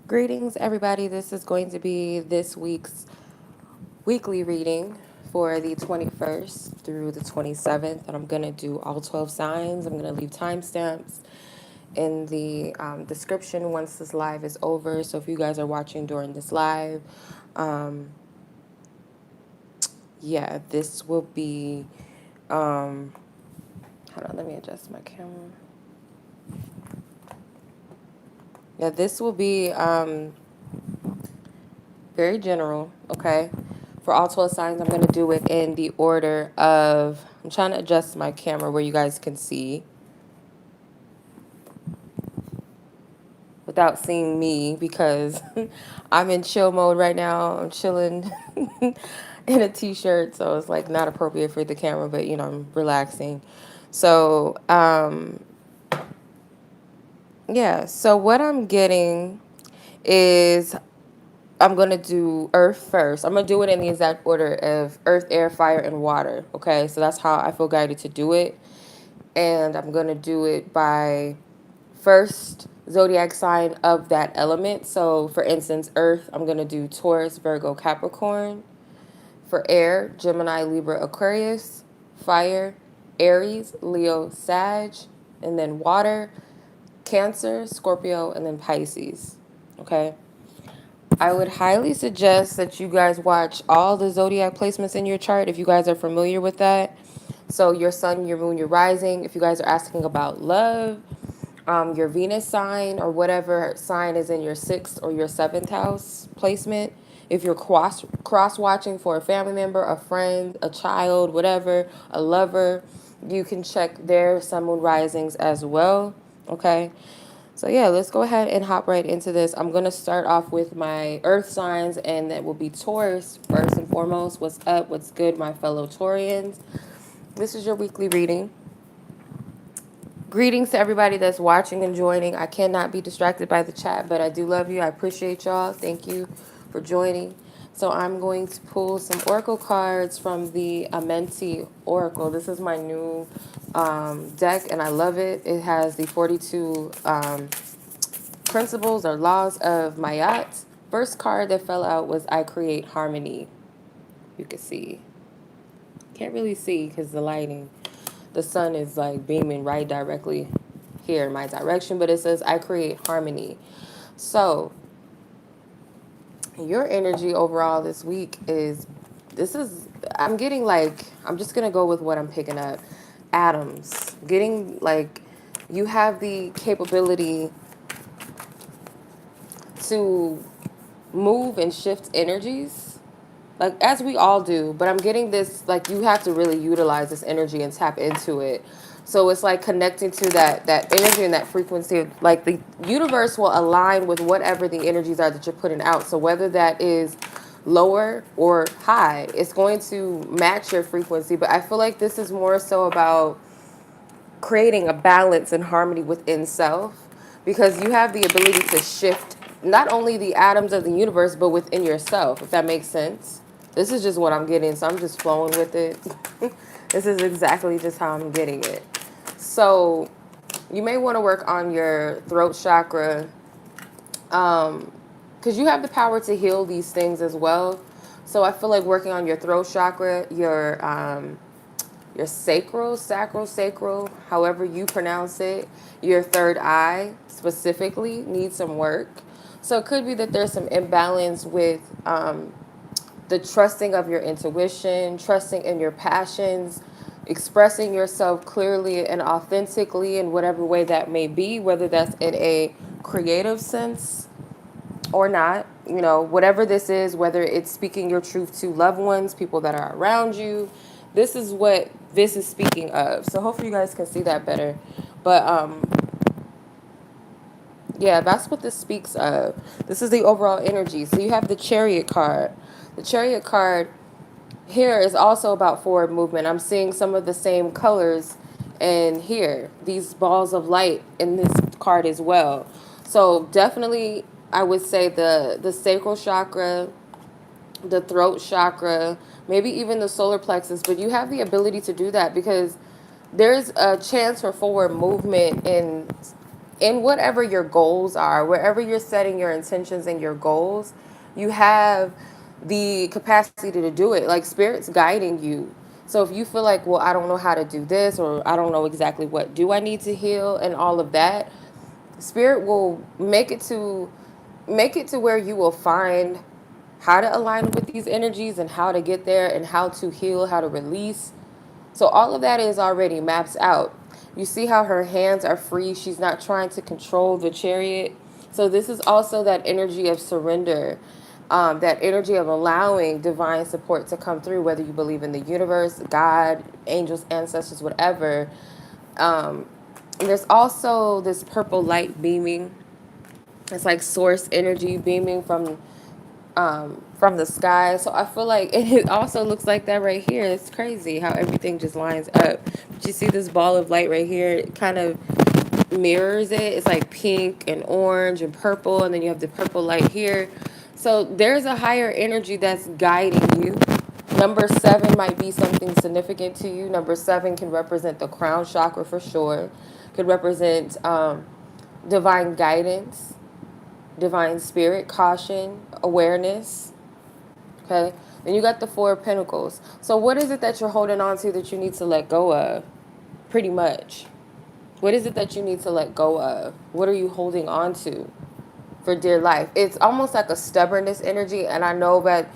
Greetings, everybody. This is going to be this week's weekly reading for the 21st through the 27th. And I'm going to do all 12 signs. I'm going to leave timestamps in the description once this live is over. So if you guys are watching during this live, um, yeah, this will be. Hold on, let me adjust my camera. Yeah, this will be very general, okay? For all 12 signs, I'm going to do it in the order of, I'm trying to adjust my camera where you guys can see without seeing me because I'm in chill mode right now. I'm chilling in a t-shirt, so it's like not appropriate for the camera, but you know, I'm relaxing. So, yeah, so what I'm getting is I'm going to do earth first. I'm going to do it in the exact order of earth, air, fire, and water. Okay, so that's how I feel guided to do it. And I'm going to do it by first zodiac sign of that element. So, for instance, earth, I'm going to do Taurus, Virgo, Capricorn. For air, Gemini, Libra, Aquarius. Fire, Aries, Leo, Sag. And then water, Cancer, Scorpio, and then Pisces. Okay. I would highly suggest that you guys watch all the zodiac placements in your chart if you guys are familiar with that. So your sun, your moon, your rising. If you guys are asking about love, your Venus sign or whatever sign is in your 6th or your 7th house placement. If you're cross watching for a family member, a friend, a child, whatever, a lover, you can check their sun, moon, risings as well. Okay. So yeah, let's go ahead and hop right into this. I'm going to start off with my earth signs, and that will be Taurus first and foremost. What's up? What's good, my fellow Taurians? This is your weekly reading. Greetings to everybody that's watching and joining. I cannot be distracted by the chat, but I do love you. I appreciate y'all. Thank you for joining. So I'm going to pull some oracle cards from the Amenti Oracle. This is my new deck, and I love it. It has the 42 principles or laws of Mayat. First card that fell out was I create harmony. You can see. Can't really see because the lighting. The sun is like beaming right directly here in my direction, but it says I create harmony. So your energy overall this week is, I'm getting like, I'm just going to go with what I'm picking up. Atoms. Getting like, you have the capability to move and shift energies, like as we all do, but I'm getting this, like you have to really utilize this energy and tap into it. So it's like connecting to that energy and that frequency. Like the universe will align with whatever the energies are that you're putting out. So whether that is lower or high, it's going to match your frequency. But I feel like this is more so about creating a balance and harmony within self, because you have the ability to shift not only the atoms of the universe but within yourself, if that makes sense. This is just what I'm getting, so I'm just flowing with it. This is exactly just how I'm getting it. So you may want to work on your throat chakra, because you have the power to heal these things as well. So I feel like working on your throat chakra, your sacral, however you pronounce it, your third eye specifically needs some work. So it could be that there's some imbalance with the trusting of your intuition, trusting in your passions, expressing yourself clearly and authentically in whatever way that may be, whether that's in a creative sense or not. You know, whatever this is, whether it's speaking your truth to loved ones, people that are around you, this is what this is speaking of. So hopefully you guys can see that better. But yeah, that's what this speaks of. This is the overall energy. So you have the Chariot card. The Chariot card here is also about forward movement. I'm seeing some of the same colors in here, these balls of light in this card as well. So definitely I would say the sacral chakra, the throat chakra, maybe even the solar plexus, but you have the ability to do that because there's a chance for forward movement in in whatever your goals are, wherever you're setting your intentions and your goals, you have the capacity to do it. Like spirit's guiding you. So if you feel like, well, I don't know how to do this, or I don't know exactly what do I need to heal and all of that, spirit will make it to where you will find how to align with these energies and how to get there and how to heal, how to release. So all of that is already maps out. You see how her hands are free. She's not trying to control the chariot. So this is also that energy of surrender, that energy of allowing divine support to come through, whether you believe in the universe, God, angels, ancestors, whatever. Um, there's also this purple light beaming. It's like source energy beaming from the sky. So I feel like it also looks like that right here. It's crazy how everything just lines up. But you see this ball of light right here? It kind of mirrors it. It's like pink and orange and purple, and then you have the purple light here. So there's a higher energy that's guiding you. Number 7 might be something significant to you. Number 7 can represent the crown chakra for sure. Could represent divine guidance, divine spirit, caution, awareness. Okay. Then you got the 4 of Pentacles. So what is it that you're holding on to that you need to let go of? Pretty much. What is it that you need to let go of? What are you holding on to for dear life? It's almost like a stubbornness energy. And I know that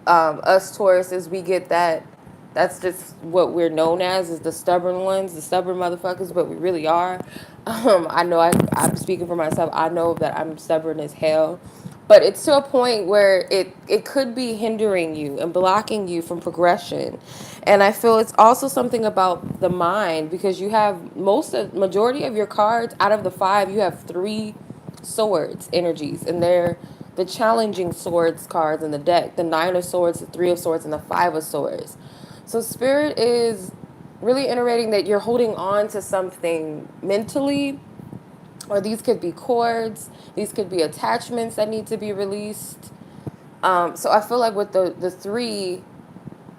us Tauruses, we get that. That's just what we're known as, is the stubborn ones, the stubborn motherfuckers, but we really are. I know I'm speaking for myself. I know that I'm stubborn as hell. But it's to a point where it could be hindering you and blocking you from progression. And I feel it's also something about the mind, because you have majority of your cards out of the 5, you have 3 swords energies, and they're the challenging swords cards in the deck: the 9 of swords, the 3 of swords, and the 5 of swords. So spirit is really iterating that you're holding on to something mentally, or these could be cords, these could be attachments that need to be released. So I feel like with the 3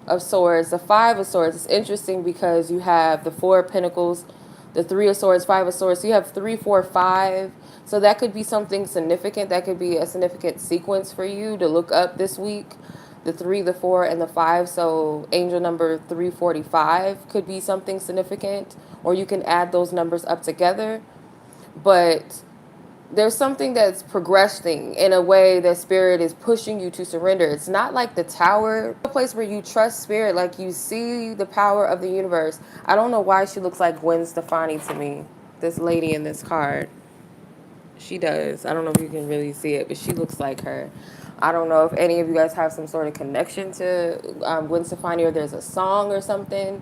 of swords, the 5 of swords, it's interesting because you have the 4 of pentacles, the 3 of swords, 5 of swords. So you have 3, 4, 5. So that could be something significant. That could be a significant sequence for you to look up this week. The 3, the 4, and the 5. So angel number 345 could be something significant, or you can add those numbers up together. But there's something that's progressing in a way that spirit is pushing you to surrender. It's not like the tower, a place where you trust spirit, like you see the power of the universe. I don't know why she looks like Gwen Stefani to me, this lady in this card. She does. I don't know if you can really see it, but she looks like her. I don't know if any of you guys have some sort of connection to Gwen Stefani, or there's a song or something.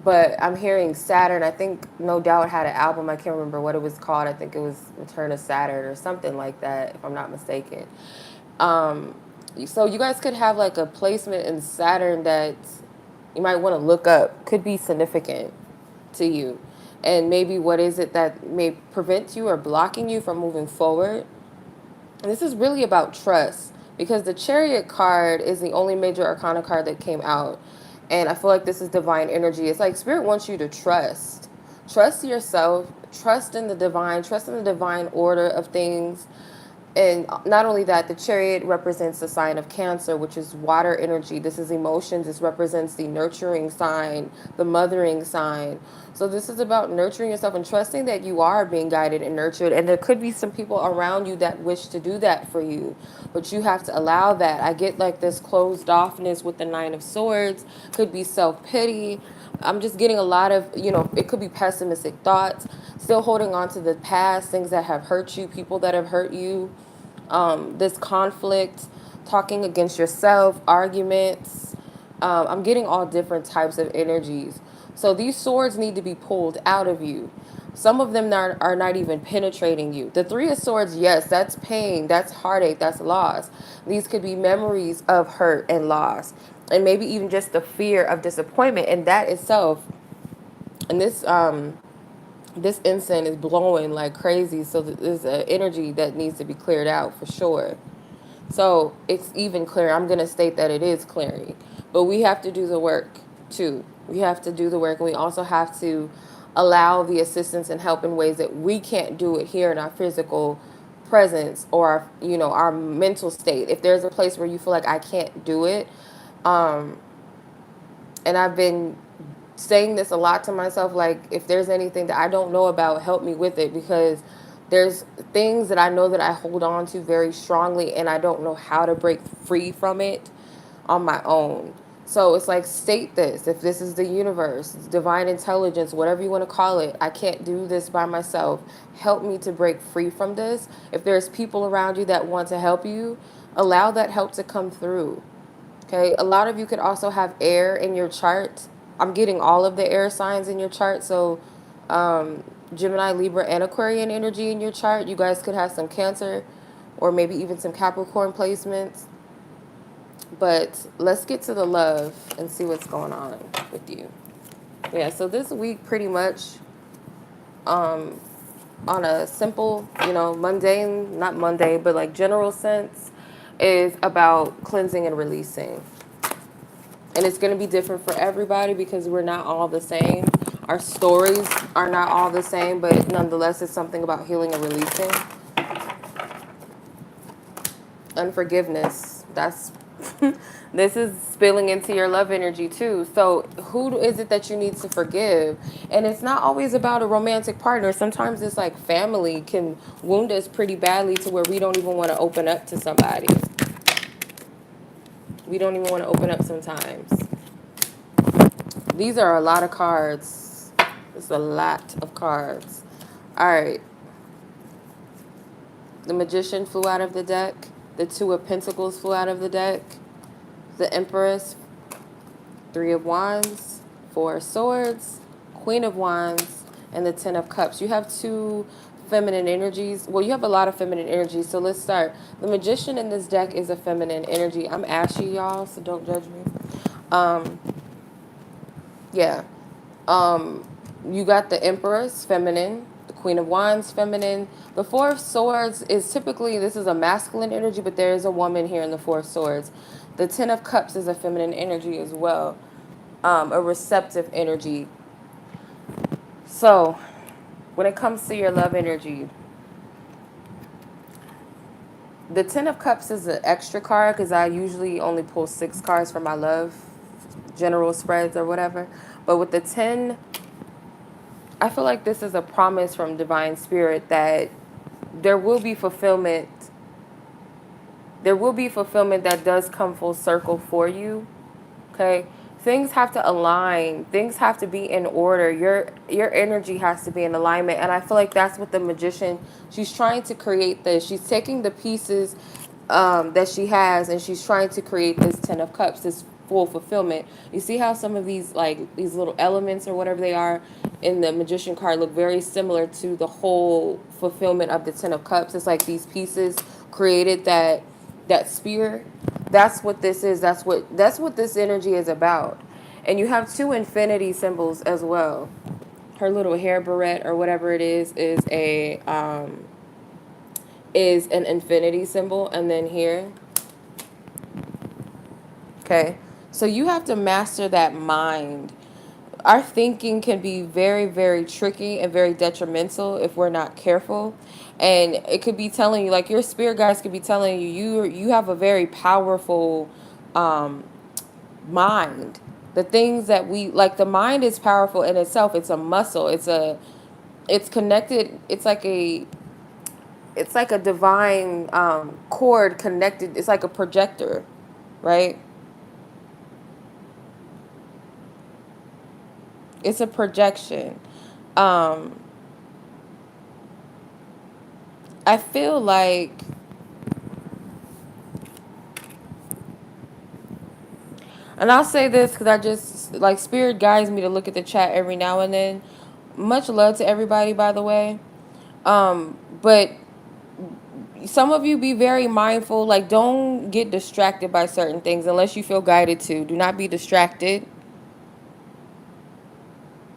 But I'm hearing Saturn. I think No Doubt had an album. I can't remember what it was called. I think it was Return of Saturn or something like that, if I'm not mistaken. So you guys could have like a placement in Saturn that you might want to look up. Could be significant to you. And maybe what is it that may prevent you or blocking you from moving forward? And this is really about trust, because the Chariot card is the only major arcana card that came out. And I feel like this is divine energy. It's like spirit wants you to trust. Trust yourself, trust in the divine, trust in the divine order of things. And not only that, the Chariot represents the sign of Cancer, which is water energy. This is emotions. This represents the nurturing sign, the mothering sign. So this is about nurturing yourself and trusting that you are being guided and nurtured. And there could be some people around you that wish to do that for you, but you have to allow that. I get like this closed offness with the 9 of Swords. Could be self-pity. I'm just getting a lot of, it could be pessimistic thoughts, still holding on to the past, things that have hurt you, people that have hurt you, this conflict, talking against yourself, arguments. I'm getting all different types of energies. So these swords need to be pulled out of you. Some of them are not even penetrating you. The 3 of Swords, yes, that's pain, that's heartache, that's loss. These could be memories of hurt and loss, and maybe even just the fear of disappointment. And that itself, and this incense is blowing like crazy. So there's an energy that needs to be cleared out for sure. So it's even clear. I'm going to state that it is clearing. But we have to do the work too. We have to do the work. And we also have to allow the assistance and help in ways that we can't do it here in our physical presence or our, our mental state. If there's a place where you feel like I can't do it, um, and I've been saying this a lot to myself, like, if there's anything that I don't know about, help me with it, because there's things that I know that I hold on to very strongly and I don't know how to break free from it on my own. So it's like, state this. If this is the universe, divine intelligence, whatever you want to call it, I can't do this by myself. Help me to break free from this. If there's people around you that want to help you, allow that help to come through. Okay, a lot of you could also have air in your chart. I'm getting all of the air signs in your chart. So, Gemini, Libra, and Aquarian energy in your chart. You guys could have some Cancer or maybe even some Capricorn placements. But let's get to the love and see what's going on with you. Yeah, so this week, pretty much, on a simple, mundane, not mundane, but like general sense, is about cleansing and releasing. And it's going to be different for everybody because we're not all the same. Our stories are not all the same, but nonetheless, it's something about healing and releasing. Unforgiveness. That's this is spilling into your love energy too. So who is it that you need to forgive? And it's not always about a romantic partner. Sometimes it's like family can wound us pretty badly to where we don't even want to open up to somebody. We don't even want to open up sometimes. These are a lot of cards. It's a lot of cards. All right. The Magician flew out of the deck. The Two of Pentacles flew out of the deck. The Empress, Three of Wands, Four of Swords, Queen of Wands, and the Ten of Cups. You have two feminine energies. Well, you have a lot of feminine energy, so let's start. The Magician in this deck is a feminine energy. I'm ashy, y'all, so don't judge me. Yeah. You got the Empress, feminine. The Queen of Wands, feminine. The Four of Swords is typically, this is a masculine energy, but there is a woman here in the Four of Swords. The Ten of Cups is a feminine energy as well. A receptive energy. So, when it comes to your love energy, the Ten of Cups is an extra card because I usually only pull 6 cards for my love general spreads or whatever. But with the 10, I feel like this is a promise from Divine Spirit that there will be fulfillment. There will be fulfillment that does come full circle for you. Okay? Things have to align. Things have to be in order. Your energy has to be in alignment. And I feel like that's what the Magician, she's trying to create this. She's taking the pieces that she has and she's trying to create this Ten of Cups, this full fulfillment. You see how some of these, like, these little elements or whatever they are in the Magician card look very similar to the whole fulfillment of the Ten of Cups. It's like these pieces created that sphere. That's what this is. That's what this energy is about. And you have 2 infinity symbols as well. Her little hair barrette or whatever it is an infinity symbol. And then here, okay, so you have to master that mind. Our thinking can be very, very tricky and very detrimental if we're not careful. And it could be telling you, like, your spirit guides could be telling you have a very powerful mind. The things that we, like, the mind is powerful in itself. It's a muscle. It's connected. It's like a divine cord connected. It's like a projector, right? It's a projection. I feel like and I'll say this because I just, like, Spirit guides me to look at the chat every now and then. Much love to everybody, by the way. But some of you be very mindful. Like, don't get distracted by certain things unless you feel guided to. Do not be distracted.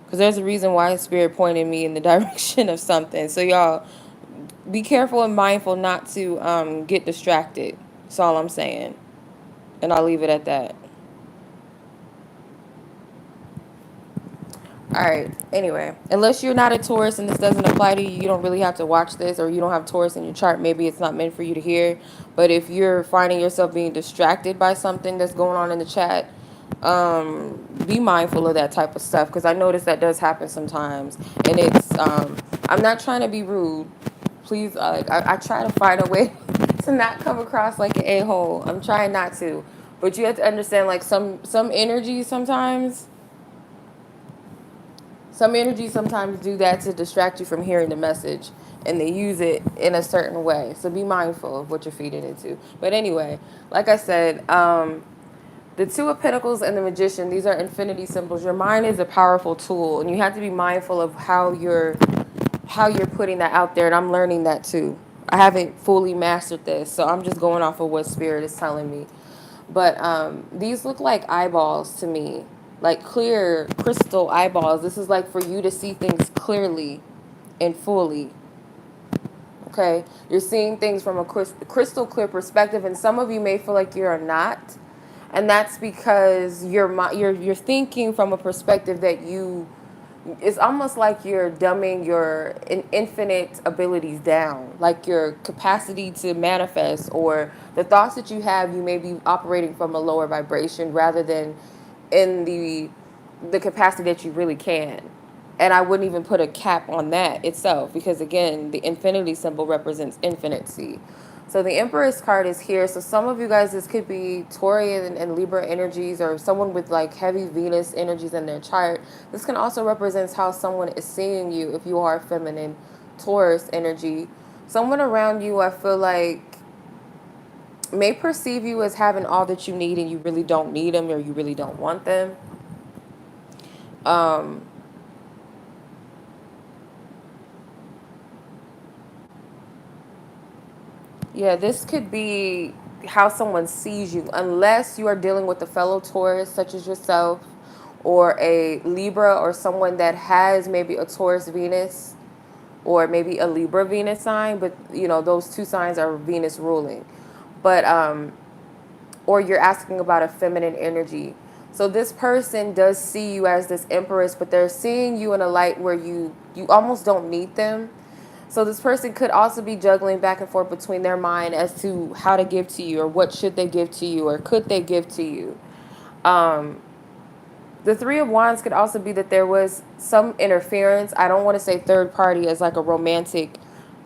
Because there's a reason why Spirit pointed me in the direction of something. So, y'all, be careful and mindful not to get distracted. That's all I'm saying. And I'll leave it at that. All right. Anyway, unless you're not a Taurus and this doesn't apply to you, you don't really have to watch this, or you don't have Taurus in your chart. Maybe it's not meant for you to hear. But if you're finding yourself being distracted by something that's going on in the chat, be mindful of that type of stuff, because I notice that does happen sometimes. And I'm not trying to be rude. Please, I try to find a way to not come across like an a-hole. I'm trying not to. But you have to understand, like, some energy sometimes. Some energies sometimes do that to distract you from hearing the message, and they use it in a certain way. So be mindful of what you're feeding into. But anyway, like I said, the Two of Pentacles and the Magician, these are infinity symbols. Your mind is a powerful tool, and you have to be mindful of how you're putting that out there. And I'm learning that too. I haven't fully mastered this, so I'm just going off of what Spirit is telling me. But these look like eyeballs to me, like clear crystal eyeballs. This is like for you to see things clearly and fully. Okay, you're seeing things from a crystal clear perspective, and some of you may feel like you're not, and that's because you're thinking from a perspective that it's almost like you're dumbing your infinite abilities down, like your capacity to manifest, or the thoughts that you have, you may be operating from a lower vibration rather than in the capacity that you really can. And I wouldn't even put a cap on that itself, because again, the infinity symbol represents infinity. So the Empress card is here. So some of you guys, this could be Taurian and Libra energies, or someone with like heavy Venus energies in their chart. This can also represent how someone is seeing you if you are feminine Taurus energy. Someone around you, I feel like, may perceive you as having all that you need, and you really don't need them, or you really don't want them. Yeah, this could be how someone sees you, unless you are dealing with a fellow Taurus, such as yourself, or a Libra, or someone that has maybe a Taurus Venus, or maybe a Libra Venus sign, but you know, those two signs are Venus ruling. But, or you're asking about a feminine energy. So this person does see you as this Empress, but they're seeing you in a light where you almost don't need them. So this person could also be juggling back and forth between their mind as to how to give to you, or what should they give to you, or could they give to you. The Three of Wands could also be that there was some interference. I don't want to say third party as like a romantic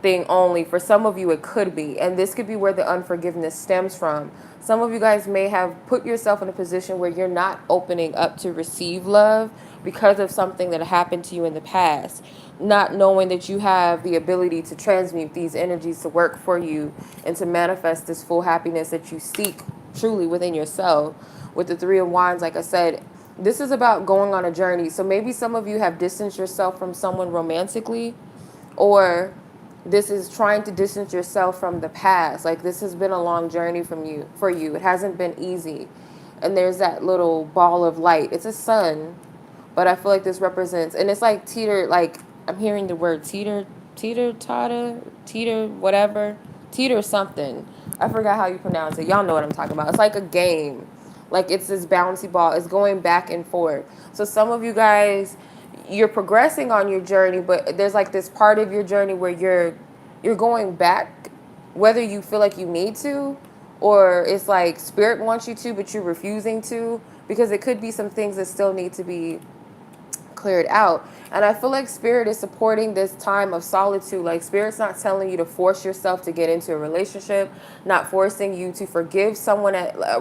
thing only. For some of you, it could be. And this could be where the unforgiveness stems from. Some of you guys may have put yourself in a position where you're not opening up to receive love because of something that happened to you in the past. Not knowing that you have the ability to transmute these energies to work for you and to manifest this full happiness that you seek truly within yourself. With the Three of Wands, like I said, this is about going on a journey. So maybe some of you have distanced yourself from someone romantically, or this is trying to distance yourself from the past. Like, this has been a long journey for you. It hasn't been easy. And there's that little ball of light. It's a sun, but I feel like this represents, and it's like teeter, like I'm hearing the word teeter, whatever, teeter something. I forgot how you pronounce it. Y'all know what I'm talking about. It's like a game. Like, it's this bouncy ball. It's going back and forth. So some of you guys, you're progressing on your journey, but there's like this part of your journey where you're going back, whether you feel like you need to, or it's like Spirit wants you to, but you're refusing to, because it could be some things that still need to be cleared out. And I feel like Spirit is supporting this time of solitude. Like, Spirit's not telling you to force yourself to get into a relationship, not forcing you to forgive someone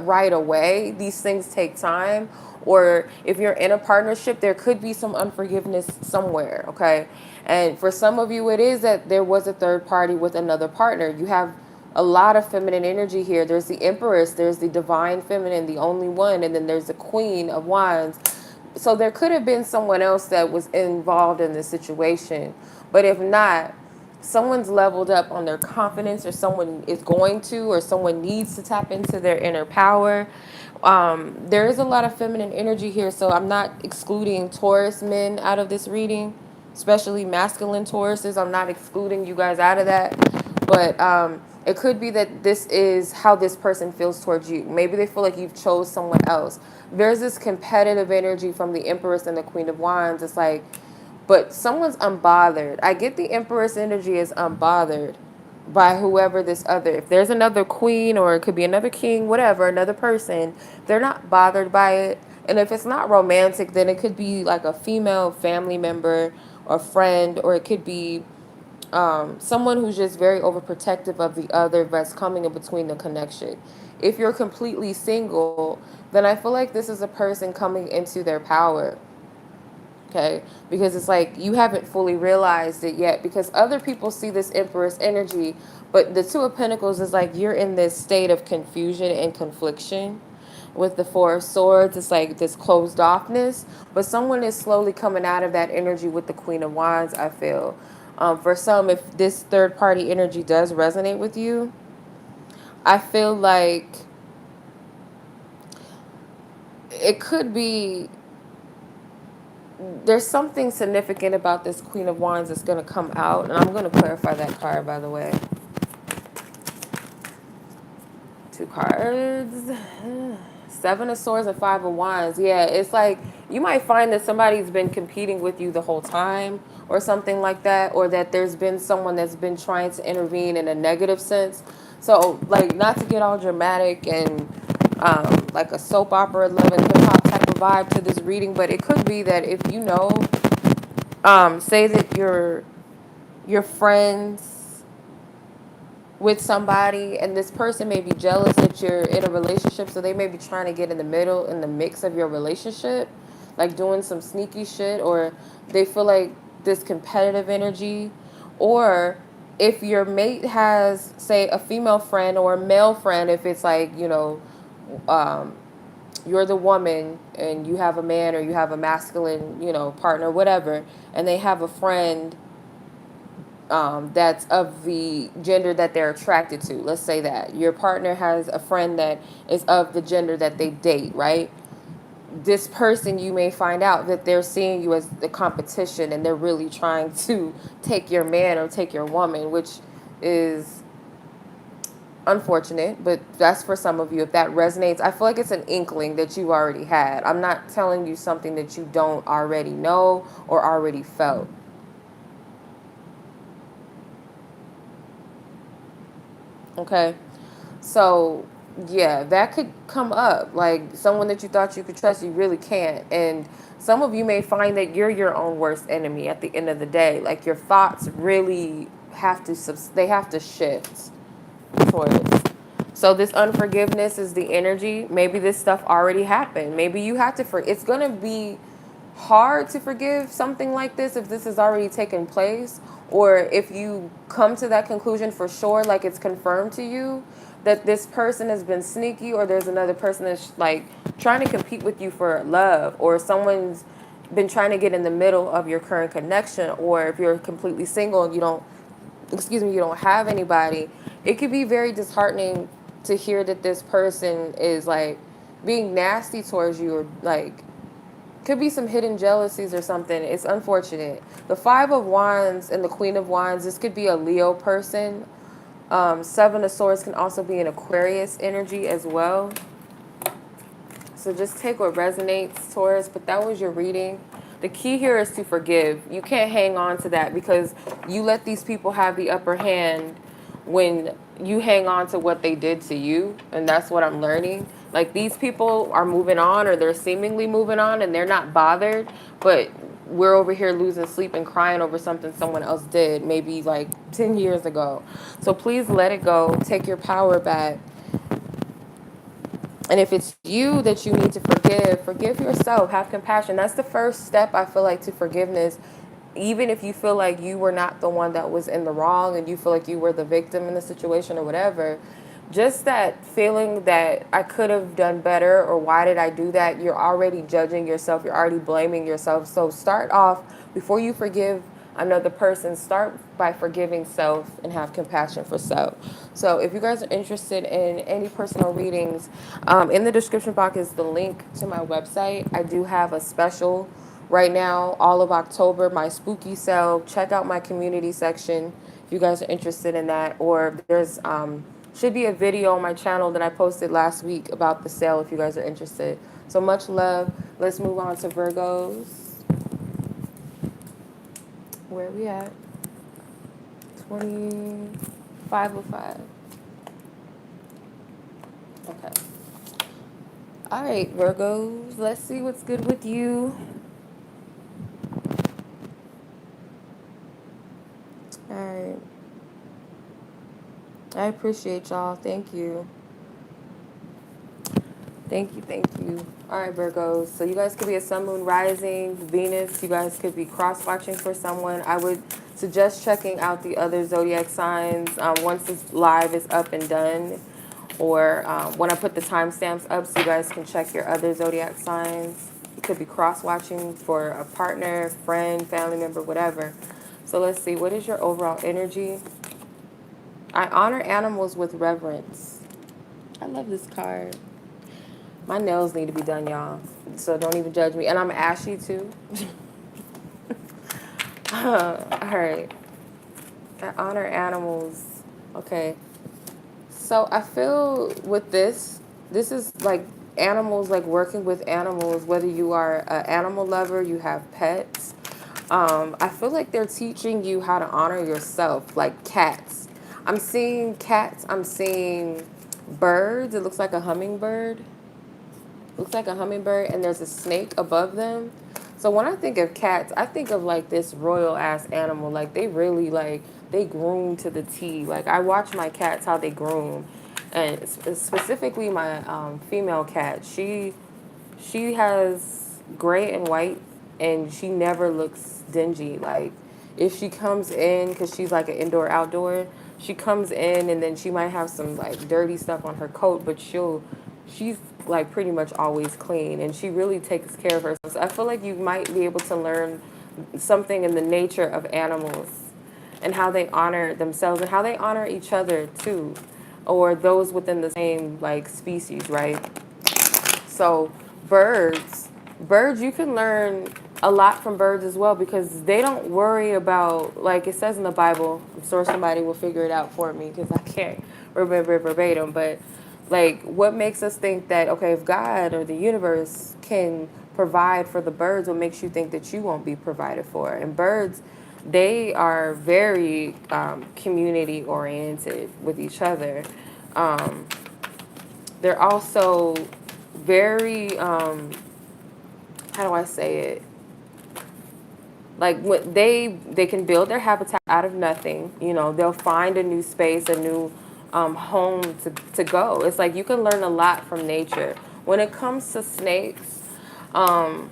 right away. These things take time. Or if you're in a partnership, there could be some unforgiveness somewhere, okay? And for some of you, it is that there was a third party with another partner. You have a lot of feminine energy here. There's the Empress, there's the divine feminine, the only one, and then there's the Queen of Wands. So there could have been someone else that was involved in this situation. But if not, someone's leveled up on their confidence, or someone is going to, or someone needs to tap into their inner power. There is a lot of feminine energy here, so I'm not excluding Taurus men out of this reading, especially masculine Tauruses. I'm not excluding you guys out of that. But It could be that this is how this person feels towards you. Maybe they feel like you've chose someone else. There's this competitive energy from the Empress and the Queen of Wands. It's like, but someone's unbothered. I get the Empress energy is unbothered by whoever this other. If there's another queen or it could be another king, whatever, another person, they're not bothered by it. And if it's not romantic, then it could be like a female family member or friend, or it could be someone who's just very overprotective of the other that's coming in between the connection. If you're completely single, then I feel like this is a person coming into their power. Okay, because it's like you haven't fully realized it yet, because other people see this Empress energy, but the Two of Pentacles is like you're in this state of confusion and confliction. With the Four of Swords, it's like this closed offness, but someone is slowly coming out of that energy with the Queen of Wands, I feel. For some, if this third party energy does resonate with you, I feel like it could be there's something significant about this Queen of Wands that's going to come out, and I'm going to clarify that card, by the way. Two cards. Seven of Swords and Five of Wands. Yeah, it's like you might find that somebody's been competing with you the whole time or something like that, or that there's been someone that's been trying to intervene in a negative sense. So, like, not to get all dramatic and like a soap opera, love and hip hop type of vibe to this reading, but it could be that if you know, say that you're friends with somebody and this person may be jealous that you're in a relationship, so they may be trying to get in the middle in the mix of your relationship, like doing some sneaky shit, or they feel like this competitive energy. Or if your mate has, say, a female friend or a male friend, if it's like, um, you're the woman and you have a man, or you have a masculine, partner, whatever, and they have a friend that's of the gender that they're attracted to. Let's say that your partner has a friend that is of the gender that they date, right? This person, you may find out that they're seeing you as the competition and they're really trying to take your man or take your woman, which is unfortunate, but that's for some of you. If that resonates, I feel like it's an inkling that you already had. I'm not telling you something that you don't already know or already felt. Okay. So, yeah, that could come up. Like someone that you thought you could trust, you really can't. And some of you may find that you're your own worst enemy at the end of the day. Like your thoughts really have to, they have to shift towards. So this unforgiveness is the energy. Maybe this stuff already happened. Maybe you have to it's going to be hard to forgive something like this if this has already taken place, or if you come to that conclusion for sure, like it's confirmed to you that this person has been sneaky, or there's another person that's like trying to compete with you for love, or someone's been trying to get in the middle of your current connection, or if you're completely single and you don't have anybody, it could be very disheartening to hear that this person is like being nasty towards you, or like could be some hidden jealousies or something. It's unfortunate. The Five of Wands and the Queen of Wands, this could be a Leo person. Seven of Swords can also be an Aquarius energy as well. So just take what resonates, Taurus, but that was your reading. The key here is to forgive. You can't hang on to that, because you let these people have the upper hand when you hang on to what they did to you. And that's what I'm learning. Like, these people are moving on, or they're seemingly moving on, and they're not bothered, but we're over here losing sleep and crying over something someone else did maybe like 10 years ago. So please let it go. Take your power back. And if it's you that you need to forgive yourself. Have compassion. That's the first step, I feel like, to forgiveness. Even if you feel like you were not the one that was in the wrong and you feel like you were the victim in the situation or whatever, just that feeling that I could have done better, or why did I do that? You're already judging yourself. You're already blaming yourself. So start off, before you forgive another person, start by forgiving self and have compassion for self. So if you guys are interested in any personal readings, in the description box is the link to my website. I do have a special right now, all of October, my spooky sale. Check out my community section. if you guys are interested in that. Or there's should be a video on my channel that I posted last week about the sale if you guys are interested. So much love. Let's move on to Virgos. Where are we at? 2505. Okay. All right, Virgos. Let's see what's good with you. All right. I appreciate y'all. Thank you. Thank you, thank you. All right, Virgos. So you guys could be a sun, moon, rising, Venus. You guys could be cross-watching for someone. I would suggest checking out the other zodiac signs once this live is up and done, or when I put the timestamps up so you guys can check your other zodiac signs. You could be cross-watching for a partner, friend, family member, whatever. So let's see. What is your overall energy? I honor animals with reverence. I love this card. My nails need to be done, y'all. So don't even judge me. And I'm ashy, too. All right. I honor animals. Okay. So I feel with this is like animals, like working with animals, whether you are an animal lover, you have pets. I feel like they're teaching you how to honor yourself, like cats. I'm seeing cats. I'm seeing birds. It looks like a hummingbird. Looks like a hummingbird, and there's a snake above them. So when I think of cats, I think of like this royal ass animal. Like they really like they groom to the T. Like I watch my cats how they groom, and specifically my female cat. She has gray and white, and she never looks dingy. Like if she comes in, because she's like an indoor outdoor, she comes in and then she might have some like dirty stuff on her coat, but she's like pretty much always clean, and she really takes care of herself. So I feel like you might be able to learn something in the nature of animals and how they honor themselves and how they honor each other too, or those within the same like species, right? So birds, you can learn a lot from birds as well, because they don't worry about, like it says in the Bible. I'm sure somebody will figure it out for me because I can't remember it verbatim, but like what makes us think that, okay, if God or the universe can provide for the birds, what makes you think that you won't be provided for? And birds, they are very community oriented with each other. Um, they're also very how do I say it? Like when they can build their habitat out of nothing. You know, they'll find a new space, a new home to go. It's like you can learn a lot from nature. When it comes to snakes, um,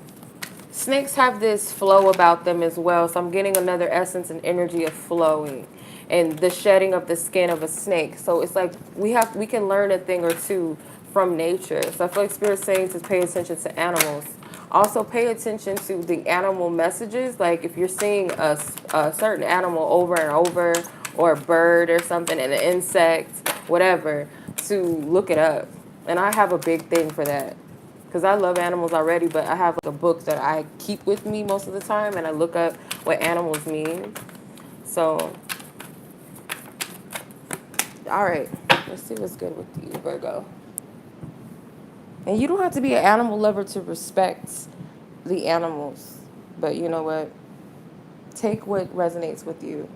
snakes have this flow about them as well. So I'm getting another essence and energy of flowing and the shedding of the skin of a snake. So it's like we can learn a thing or two from nature. So I feel like Spirit's saying to pay attention to animals. Also pay attention to the animal messages. Like if you're seeing a certain animal over and over, or a bird or something, an insect, whatever, to look it up. And I have a big thing for that, because I love animals already, but I have like a book that I keep with me most of the time, and I look up what animals mean. So, all right, let's see what's good with you, Virgo. And you don't have to be an animal lover to respect the animals, but you know what? Take what resonates with you.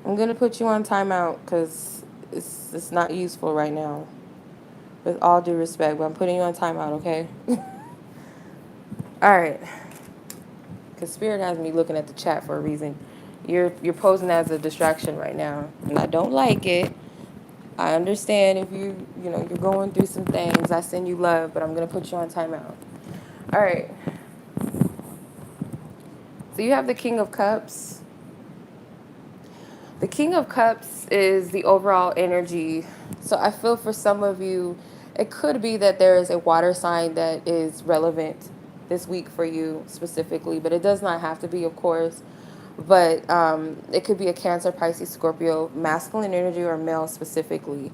I'm going to put you on timeout because it's not useful right now. With all due respect, but I'm putting you on timeout, okay? All right. Because Spirit has me looking at the chat for a reason. You're posing as a distraction right now, and I don't like it. I understand if you're going through some things. I send you love, but I'm going to put you on timeout. All right. So you have the King of Cups. The King of Cups is the overall energy. So I feel for some of you, it could be that there is a water sign that is relevant this week for you specifically, but it does not have to be, of course. But it could be a Cancer, Pisces, Scorpio, masculine energy, or male specifically.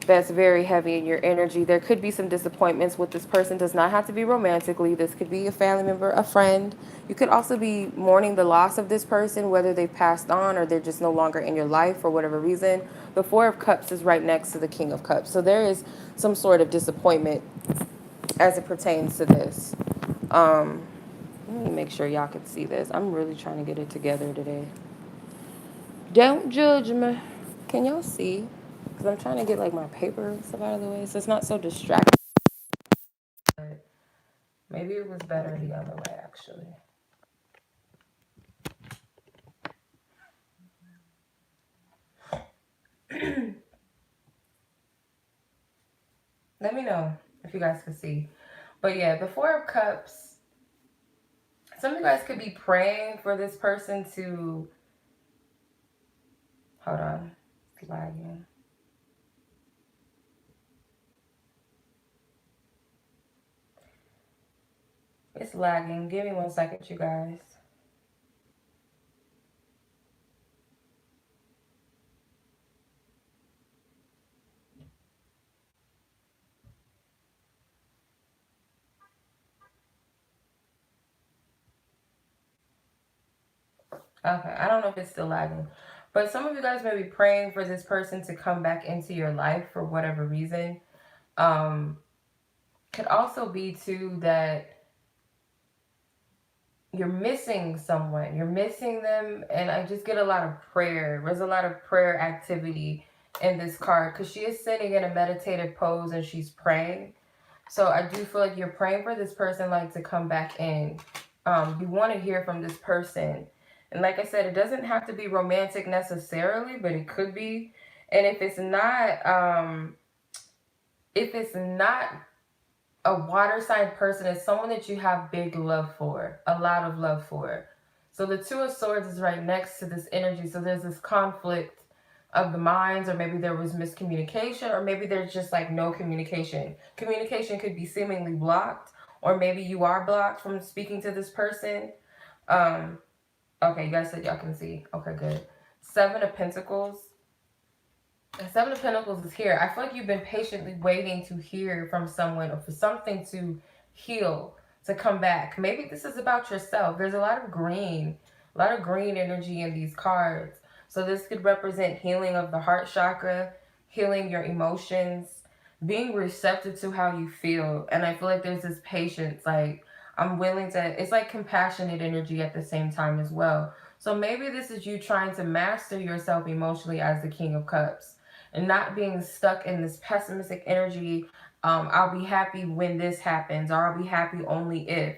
that's very heavy in your energy. There could be some disappointments with this person. Does not have to be romantically. This could be a family member, a friend. You could also be mourning the loss of this person, whether they passed on or they're just no longer in your life for whatever reason. The Four of Cups is right next to the King of Cups. So there is some sort of disappointment as it pertains to this. Let me make sure y'all can see this. I'm really trying to get it together today. Don't judge me. Can y'all see? Because I'm trying to get like my paper and stuff out of the way so it's not so distracting. Maybe it was better the other way, actually. Let me know if you guys can see. But yeah, the Four of Cups. Some of you guys could be praying for this person to... Hold on. It's lagging. It's lagging. Give me 1 second, you guys. Okay, I don't know if it's still lagging. But some of you guys may be praying for this person to come back into your life for whatever reason. Could also be, too, that you're missing someone. You're missing them. And I just get a lot of prayer. There's a lot of prayer activity in this card. Because she is sitting in a meditative pose and she's praying. So I do feel like you're praying for this person like to come back in. You want to hear from this person. And like I said, it doesn't have to be romantic necessarily, but it could be. And if it's not a water sign person, it's someone that you have big love for, a lot of love for. So the Two of Swords is right next to this energy. So there's this conflict of the minds, or maybe there was miscommunication, or maybe there's just like no communication. Communication could be seemingly blocked, or maybe you are blocked from speaking to this person. Okay, you guys said y'all can see. Okay, good. Seven of Pentacles. The Seven of Pentacles is here. I feel like you've been patiently waiting to hear from someone or for something to heal, to come back. Maybe this is about yourself. There's a lot of green energy in these cards. So this could represent healing of the heart chakra, healing your emotions, being receptive to how you feel. And I feel like there's this patience, like I'm willing to, it's like compassionate energy at the same time as well. So maybe this is you trying to master yourself emotionally as the King of Cups and not being stuck in this pessimistic energy. I'll be happy when this happens, or I'll be happy only if.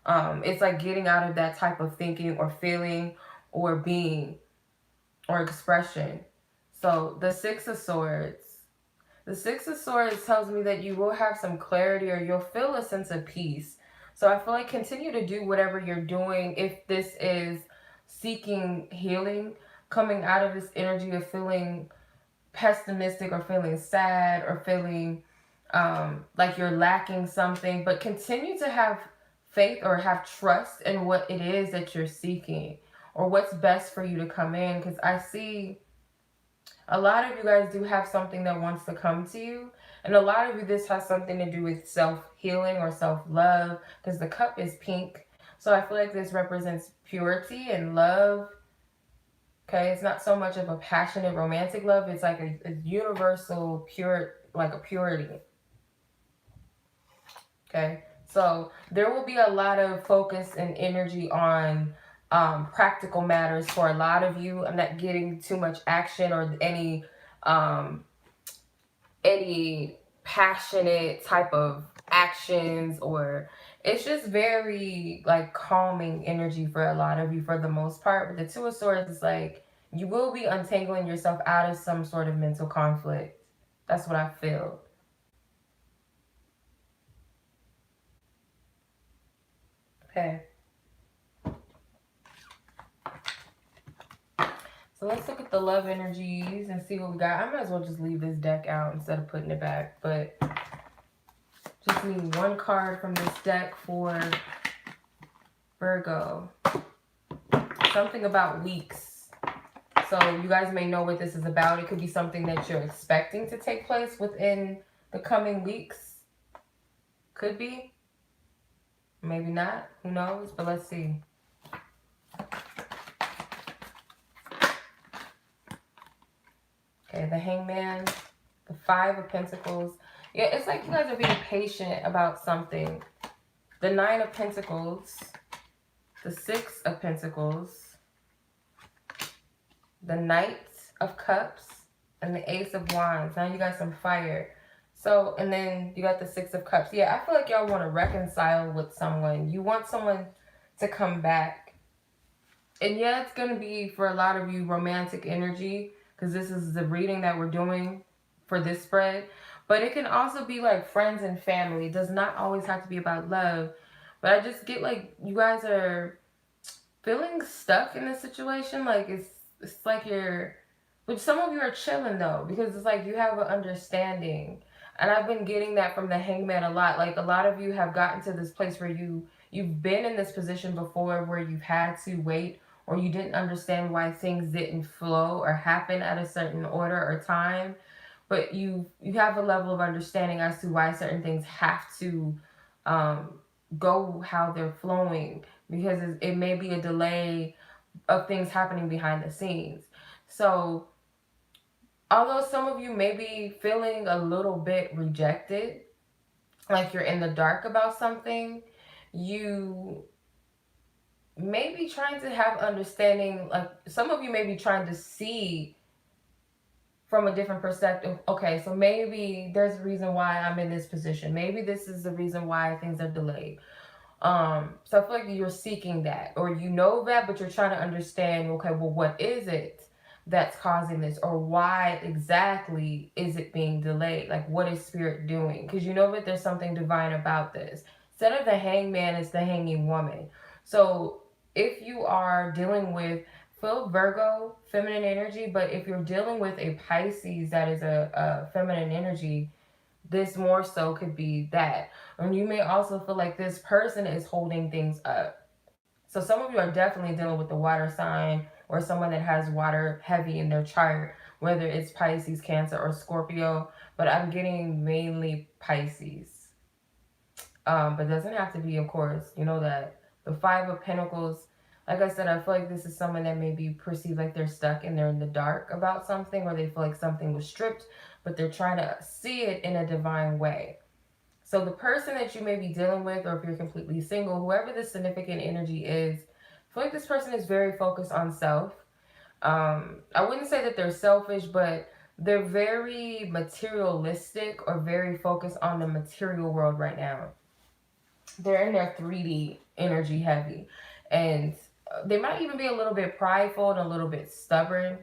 It's like getting out of that type of thinking or feeling or being or expression. So the Six of Swords. The Six of Swords tells me that you will have some clarity, or you'll feel a sense of peace. So I feel like continue to do whatever you're doing. If this is seeking healing, coming out of this energy of feeling pessimistic or feeling sad or feeling like you're lacking something, but continue to have faith or have trust in what it is that you're seeking or what's best for you to come in. Because I see a lot of you guys do have something that wants to come to you. And a lot of you, this has something to do with self-healing or self-love, because the cup is pink. So I feel like this represents purity and love. Okay, it's not so much of a passionate romantic love. It's like a universal pure, like a purity. Okay, so there will be a lot of focus and energy on practical matters for a lot of you. I'm not getting too much action or any passionate type of actions, or it's just very like calming energy for a lot of you for the most part. But the Two of Swords is like you will be untangling yourself out of some sort of mental conflict. That's what I feel. Okay. So let's look at the love energies and see what we got. I might as well just leave this deck out instead of putting it back. But just need one card from this deck for Virgo. Something about weeks. So you guys may know what this is about. It could be something that you're expecting to take place within the coming weeks. Could be. Maybe not. Who knows? But let's see. Okay, the Hangman, the Five of Pentacles. Yeah, it's like you guys are being patient about something. The Nine of Pentacles, the Six of Pentacles, the Knight of Cups, and the Ace of Wands. Now you got some fire. So, and then you got the Six of Cups. Yeah, I feel like y'all want to reconcile with someone. You want someone to come back. And yeah, it's going to be, for a lot of you, romantic energy, because this is the reading that we're doing for this spread. But it can also be like friends and family. It does not always have to be about love. But I just get like you guys are feeling stuck in this situation. Like it's like you're, but some of you are chilling though, because it's like you have an understanding. And I've been getting that from the Hangman a lot. Like a lot of you have gotten to this place where you've been in this position before where you've had to wait, or you didn't understand why things didn't flow or happen at a certain order or time. But you have a level of understanding as to why certain things have to go how they're flowing, because it may be a delay of things happening behind the scenes. So although some of you may be feeling a little bit rejected, like you're in the dark about something, you may be trying to have understanding. Like some of you may be trying to see from a different perspective. Okay, so maybe there's a reason why I'm in this position. Maybe this is the reason why things are delayed. So I feel like you're seeking that, or you know that, but you're trying to understand, okay, well, what is it that's causing this, or why exactly is it being delayed? Like, what is spirit doing? Because you know that there's something divine about this. Instead of the Hangman, it's the Hanging Woman. So if you are dealing with full Virgo feminine energy, but if you're dealing with a Pisces that is a feminine energy, this more so could be that. And you may also feel like this person is holding things up. So some of you are definitely dealing with the water sign, or someone that has water heavy in their chart, whether it's Pisces, Cancer, or Scorpio. But I'm getting mainly Pisces. But it doesn't have to be, of course. You know that the Five of Pentacles, like I said, I feel like this is someone that may be perceived like they're stuck and they're in the dark about something, or they feel like something was stripped, but they're trying to see it in a divine way. So the person that you may be dealing with, or if you're completely single, whoever this significant energy is, I feel like this person is very focused on self. I wouldn't say that they're selfish, but they're very materialistic, or very focused on the material world right now. They're in their 3D energy heavy. And they might even be a little bit prideful and a little bit stubborn.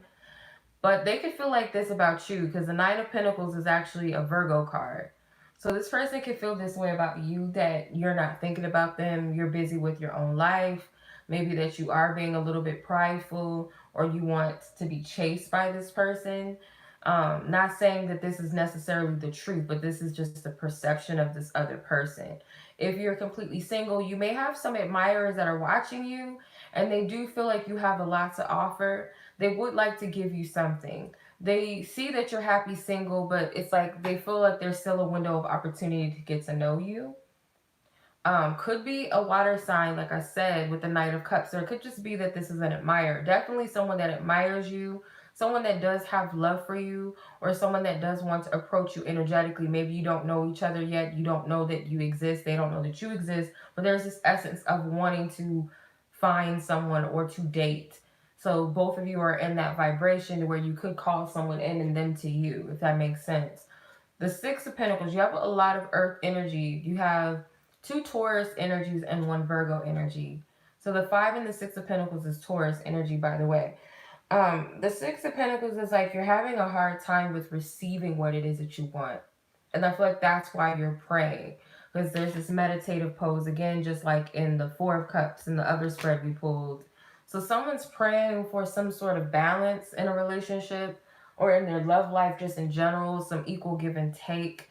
But they could feel like this about you, because the Nine of Pentacles is actually a Virgo card. So this person could feel this way about you, that you're not thinking about them. You're busy with your own life. Maybe that you are being a little bit prideful, or you want to be chased by this person. Not saying that this is necessarily the truth, but this is just the perception of this other person. If you're completely single, you may have some admirers that are watching you, and they do feel like you have a lot to offer. They would like to give you something. They see that you're happy single, but it's like they feel like there's still a window of opportunity to get to know you. Could be a water sign, like I said, with the Knight of Cups. Or it could just be that this is an admirer. Definitely someone that admires you, someone that does have love for you, or someone that does want to approach you energetically. Maybe you don't know each other yet. You don't know that you exist. They don't know that you exist. But there's this essence of wanting to find someone or to date. So both of you are in that vibration where you could call someone in and them to you, if that makes sense. The Six of Pentacles, you have a lot of earth energy. You have 2 Taurus energies and 1 Virgo energy. So the 5 and the 6 of Pentacles is Taurus energy, by the way. The 6 of Pentacles is like you're having a hard time with receiving what it is that you want. And I feel like that's why you're praying. Because there's this meditative pose, again, just like in the 4 of Cups and the other spread we pulled. So someone's praying for some sort of balance in a relationship, or in their love life just in general, some equal give and take.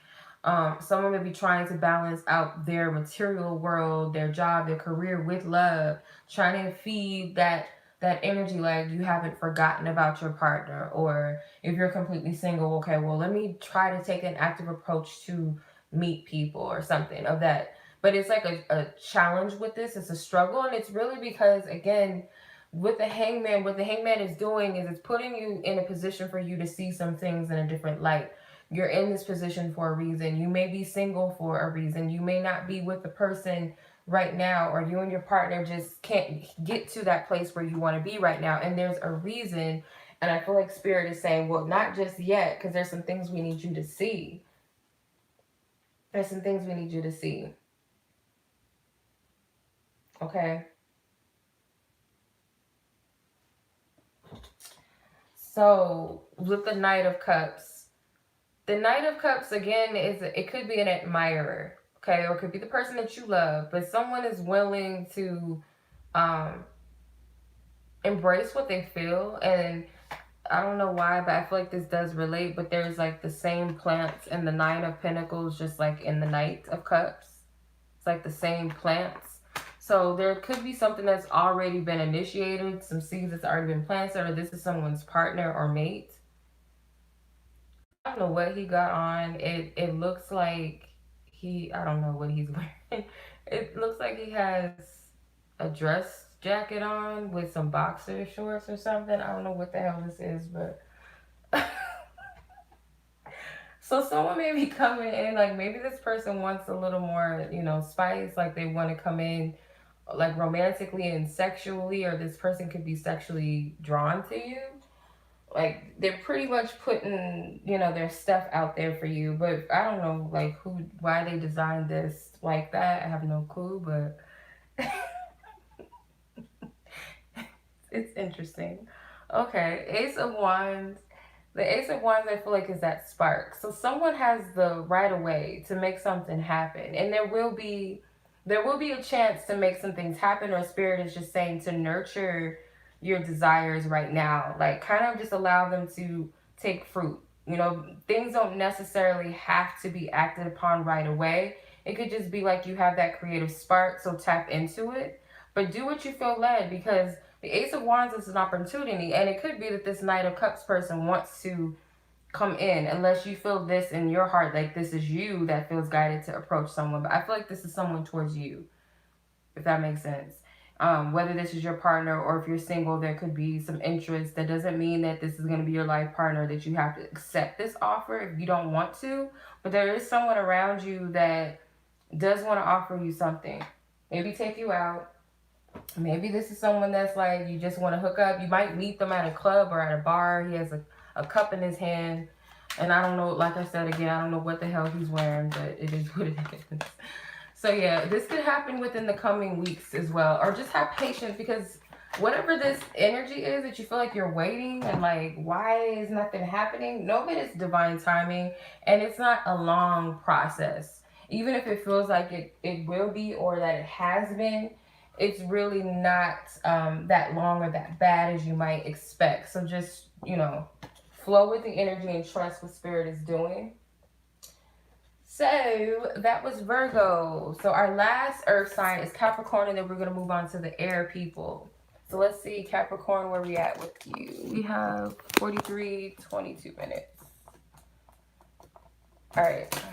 Someone may be trying to balance out their material world, their job, their career with love, trying to feed that that energy, like you haven't forgotten about your partner. Or if you're completely single, okay, well, let me try to take an active approach to meet people or something of that. But it's like a challenge with this. It's a struggle. And it's really because, again, with the hangman, what the hangman is doing is it's putting you in a position for you to see some things in a different light. You're in this position for a reason. You may be single for a reason. You may not be with the person right now, or you and your partner just can't get to that place where you want to be right now. And there's a reason. And I feel like Spirit is saying, well, not just yet, because there's some things we need you to see. There's some things we need you to see. Okay. So with the Knight of Cups, the Knight of Cups, again, it could be an admirer, okay, or it could be the person that you love, but someone is willing to embrace what they feel. And I don't know why, but I feel like this does relate, but there's like the same plants in the Nine of Pentacles, just like in the Knight of Cups. It's like the same plants. So there could be something that's already been initiated, some seeds that's already been planted, or this is someone's partner or mate. I don't know what he got on. It looks like I don't know what he's wearing. It looks like he has a dress jacket on with some boxer shorts or something. I don't know what the hell this is, but so someone may be coming in, like maybe this person wants a little more, spice, like they want to come in like romantically and sexually, or this person could be sexually drawn to you. Like they're pretty much putting, their stuff out there for you. But I don't know like why they designed this like that. I have no clue, but it's interesting. Okay, Ace of Wands. The Ace of Wands, I feel like, is that spark. So someone has the right of way to make something happen, and there will be a chance to make some things happen. Or Spirit is just saying to nurture your desires right now, like kind of just allow them to take fruit. Things don't necessarily have to be acted upon right away. It could just be like you have that creative spark, so tap into it, but do what you feel led, because the Ace of Wands is an opportunity, and it could be that this Knight of Cups person wants to come in, unless you feel this in your heart, like this is you that feels guided to approach someone. But I feel like this is someone towards you, if that makes sense. Whether this is your partner or if you're single, there could be some interest. That doesn't mean that this is going to be your life partner, that you have to accept this offer if you don't want to. But there is someone around you that does want to offer you something. Maybe take you out. Maybe this is someone that's like, you just want to hook up. You might meet them at a club or at a bar. He has a cup in his hand. And I don't know, like I said, again, I don't know what the hell he's wearing, but it is what it is. So yeah, this could happen within the coming weeks as well. Or just have patience, because whatever this energy is that you feel like you're waiting and like, why is nothing happening? Know that it's divine timing, and it's not a long process. Even if it feels like it will be, or that it has been, it's really not that long or that bad as you might expect. So just, flow with the energy and trust what Spirit is doing. So that was Virgo. So our last earth sign is Capricorn, and then we're going to move on to the air people. So let's see, Capricorn, where we at with you? We have 22 minutes. All right.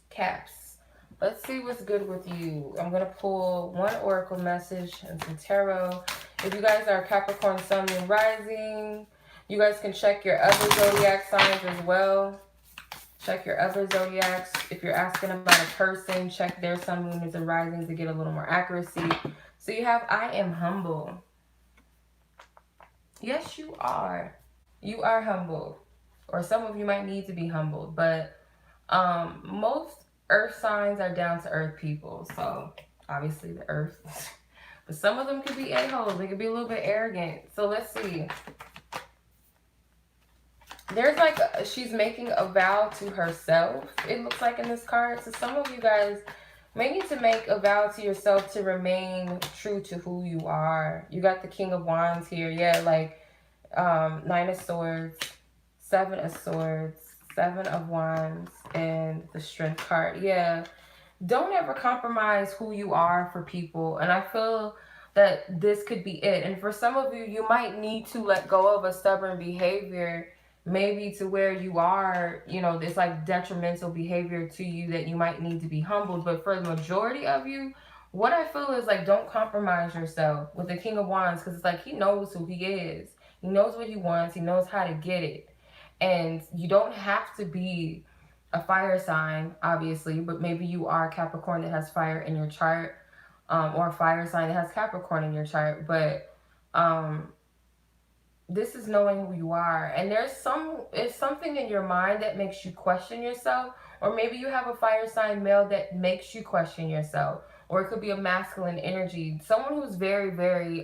Caps. Let's see what's good with you. I'm going to pull one oracle message and some tarot. If you guys are Capricorn, Sun, Moon, Rising, you guys can check your other zodiac signs as well. Check your other zodiacs. If you're asking about a person, check their Sun, Moon, and Rising to get a little more accuracy. So you have, I am humble. Yes, you are. You are humble. Or some of you might need to be humbled. But most earth signs are down to earth people. So obviously the earth. But some of them could be a-holes. They could be a little bit arrogant. So let's see. There's like, she's making a vow to herself, it looks like in this card. So some of you guys may need to make a vow to yourself to remain true to who you are. You got the King of Wands here. Yeah, like Nine of Swords, Seven of Swords, Seven of Wands, and the Strength card. Yeah, don't ever compromise who you are for people. And I feel that this could be it. And for some of you, you might need to let go of a stubborn behavior, maybe to where you are, you know, it's like detrimental behavior to you that you might need to be humbled. But for the majority of you, what I feel is like, don't compromise yourself with the King of Wands, because it's like he knows who he is. He knows what he wants. He knows how to get it. And you don't have to be a fire sign, obviously, but maybe you are Capricorn that has fire in your chart, or a fire sign that has Capricorn in your chart. But this is knowing who you are, and it's something in your mind that makes you question yourself, or maybe you have a fire sign male that makes you question yourself, or it could be a masculine energy, someone who's very, very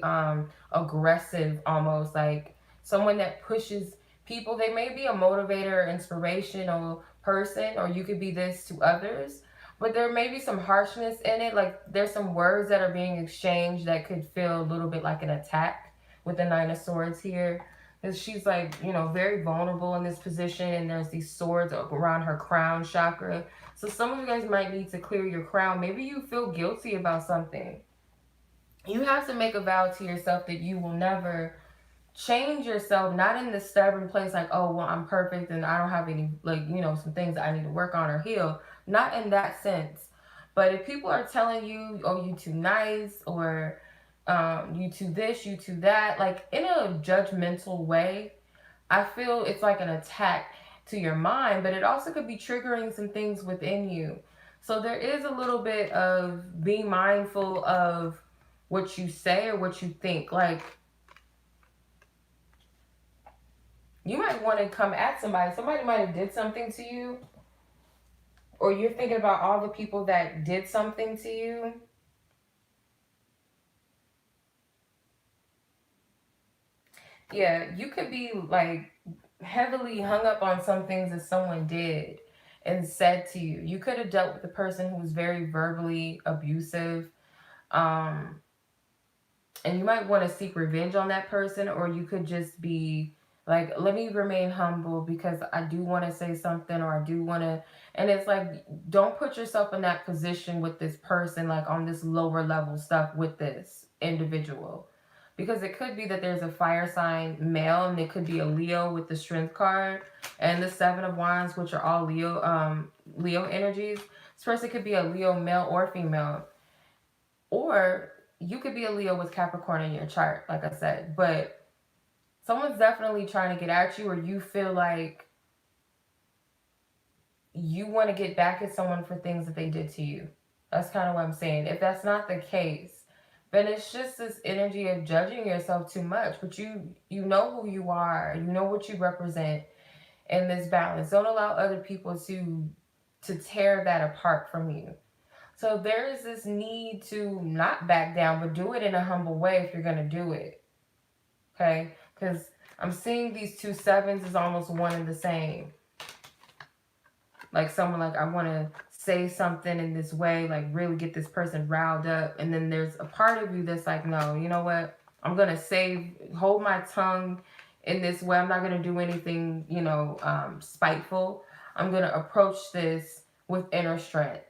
aggressive, almost like someone that pushes people. They may be a motivator or inspirational person, or you could be this to others, but there may be some harshness in it. Like there's some words that are being exchanged that could feel a little bit like an attack with the Nine of Swords here. Because she's like, you know, very vulnerable in this position, and there's these swords around her crown chakra. So some of you guys might need to clear your crown. Maybe you feel guilty about something. You have to make a vow to yourself that you will never change yourself, not in the stubborn place like, oh, well, I'm perfect and I don't have any, like, you know, some things that I need to work on or heal. Not in that sense. But if people are telling you, oh, you too nice, or you to this, you to that, like in a judgmental way, I feel it's like an attack to your mind, but it also could be triggering some things within you. So there is a little bit of being mindful of what you say or what you think. Like, you might want to come at somebody. Somebody might have did something to you, or you're thinking about all the people that did something to you. Yeah, you could be like heavily hung up on some things that someone did and said to you. You could have dealt with a person who was very verbally abusive. Um, and you might want to seek revenge on that person, or you could just be like, let me remain humble because I do want to say something, or I do want to. And it's like, don't put yourself in that position with this person, like on this lower level stuff with this individual. Because it could be that there's a fire sign male, and it could be a Leo with the Strength card and the Seven of Wands, which are all Leo energies. This person could be a Leo male or female, or you could be a Leo with Capricorn in your chart, like I said. But someone's definitely trying to get at you, or you feel like you want to get back at someone for things that they did to you. That's kind of what I'm saying. If that's not the case, then it's just this energy of judging yourself too much. But you know who you are. You know what you represent in this balance. Don't allow other people to tear that apart from you. So there is this need to not back down, but do it in a humble way if you're going to do it. Okay? Because I'm seeing these two sevens is almost one and the same. Like someone like, I want to say something in this way, like really get this person riled up. And then there's a part of you that's like, no, you know what? I'm going to hold my tongue in this way. I'm not going to do anything, you know, spiteful. I'm going to approach this with inner strength,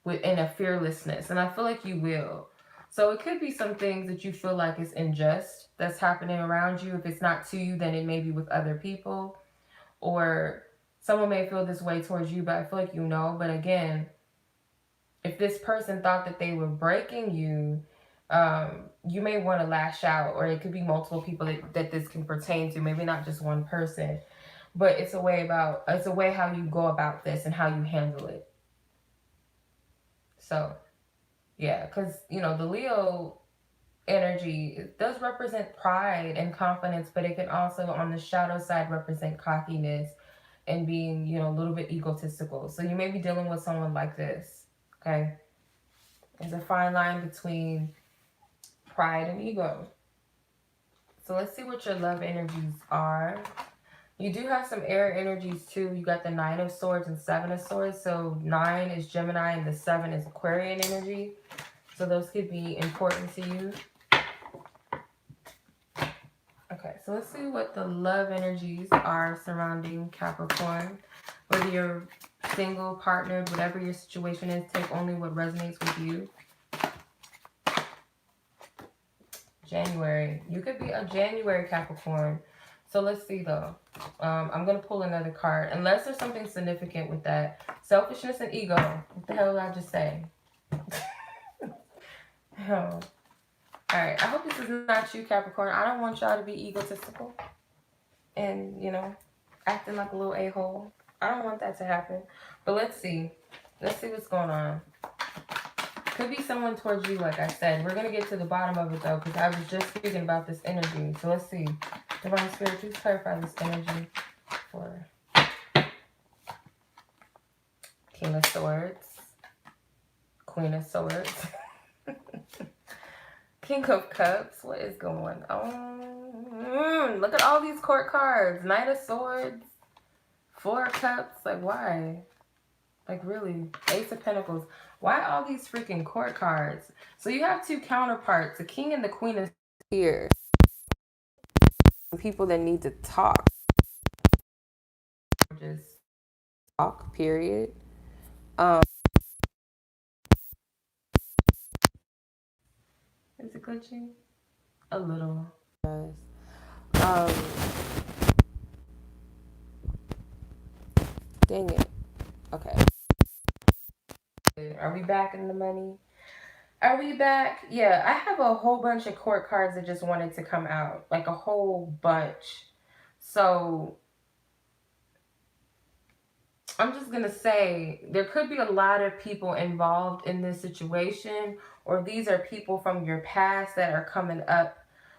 with inner fearlessness. And I feel like you will. So it could be some things that you feel like is unjust that's happening around you. If it's not to you, then it may be with other people, or someone may feel this way towards you, but I feel like you know. But again, if this person thought that they were breaking you, you may want to lash out, or it could be multiple people that this can pertain to. Maybe not just one person, but it's a way how you go about this and how you handle it. So, yeah, because, you know, the Leo energy, it does represent pride and confidence, but it can also, on the shadow side, represent cockiness and being, you know, a little bit egotistical. So you may be dealing with someone like this, okay? There's a fine line between pride and ego. So let's see what your love energies are. You do have some air energies too. You got the Nine of Swords and Seven of Swords. So 9 is Gemini and the 7 is Aquarian energy. So those could be important to you. Okay, so let's see what the love energies are surrounding Capricorn. Whether you're single, partnered, whatever your situation is, take only what resonates with you. January. You could be a January Capricorn. So let's see though. I'm going to pull another card. Unless there's something significant with that. Selfishness and ego. What the hell did I just say? Oh. Alright, I hope this is not you, Capricorn. I don't want y'all to be egotistical. And, you know, acting like a little a-hole. I don't want that to happen. But let's see. Let's see what's going on. Could be someone towards you, like I said. We're going to get to the bottom of it, though, because I was just speaking about this energy. So let's see. Divine Spirit, please clarify this energy for King of Swords, Queen of Swords, King of Cups. What is going on? Look at all these court cards. Knight of Swords, Four of Cups. Like, why? Like, really? Ace of Pentacles. Why all these freaking court cards? So you have two counterparts. The King and the Queen is here. People that need to talk. Just talk, period. Is it glitching? A little. Dang it. Okay. Are we back in the money? Are we back? Yeah, I have a whole bunch of court cards that just wanted to come out. Like a whole bunch. So I'm just going to say there could be a lot of people involved in this situation, or these are people from your past that are coming up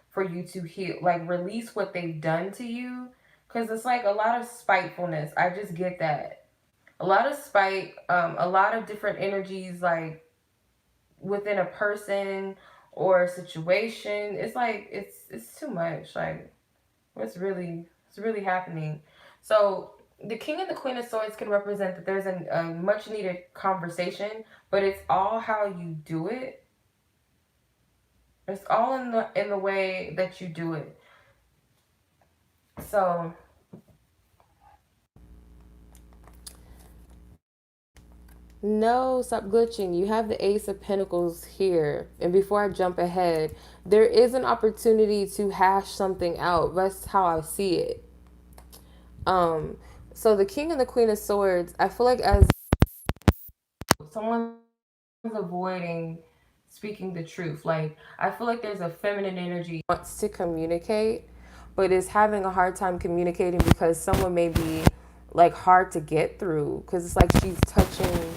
for you to heal, like release what they've done to you. Because it's like a lot of spitefulness. I just get that. A lot of spite, a lot of different energies, like within a person or a situation. It's like, it's too much. Like, what's really happening? So the King and the Queen of Swords can represent that there's a much needed conversation, but it's all how you do it. It's all in the way that you do it. So no, stop glitching. You have the Ace of Pentacles here. And before I jump ahead, there is an opportunity to hash something out. That's how I see it. So the King and the Queen of Swords, I feel like as someone's avoiding speaking the truth. Like, I feel like there's a feminine energy that wants to communicate, but is having a hard time communicating because someone may be like hard to get through, because it's like she's touching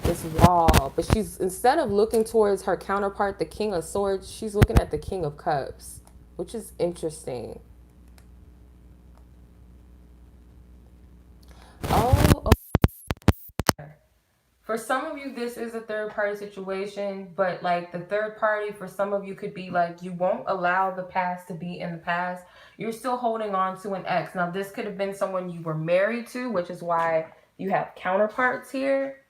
this wall, but she's, instead of looking towards her counterpart, the King of Swords, she's looking at the King of Cups, which is interesting. Oh, okay. For some of you, this is a third party situation, but like the third party for some of you could be like, you won't allow the past to be in the past. You're still holding on to an ex. Now, this could have been someone you were married to, which is why you have counterparts here.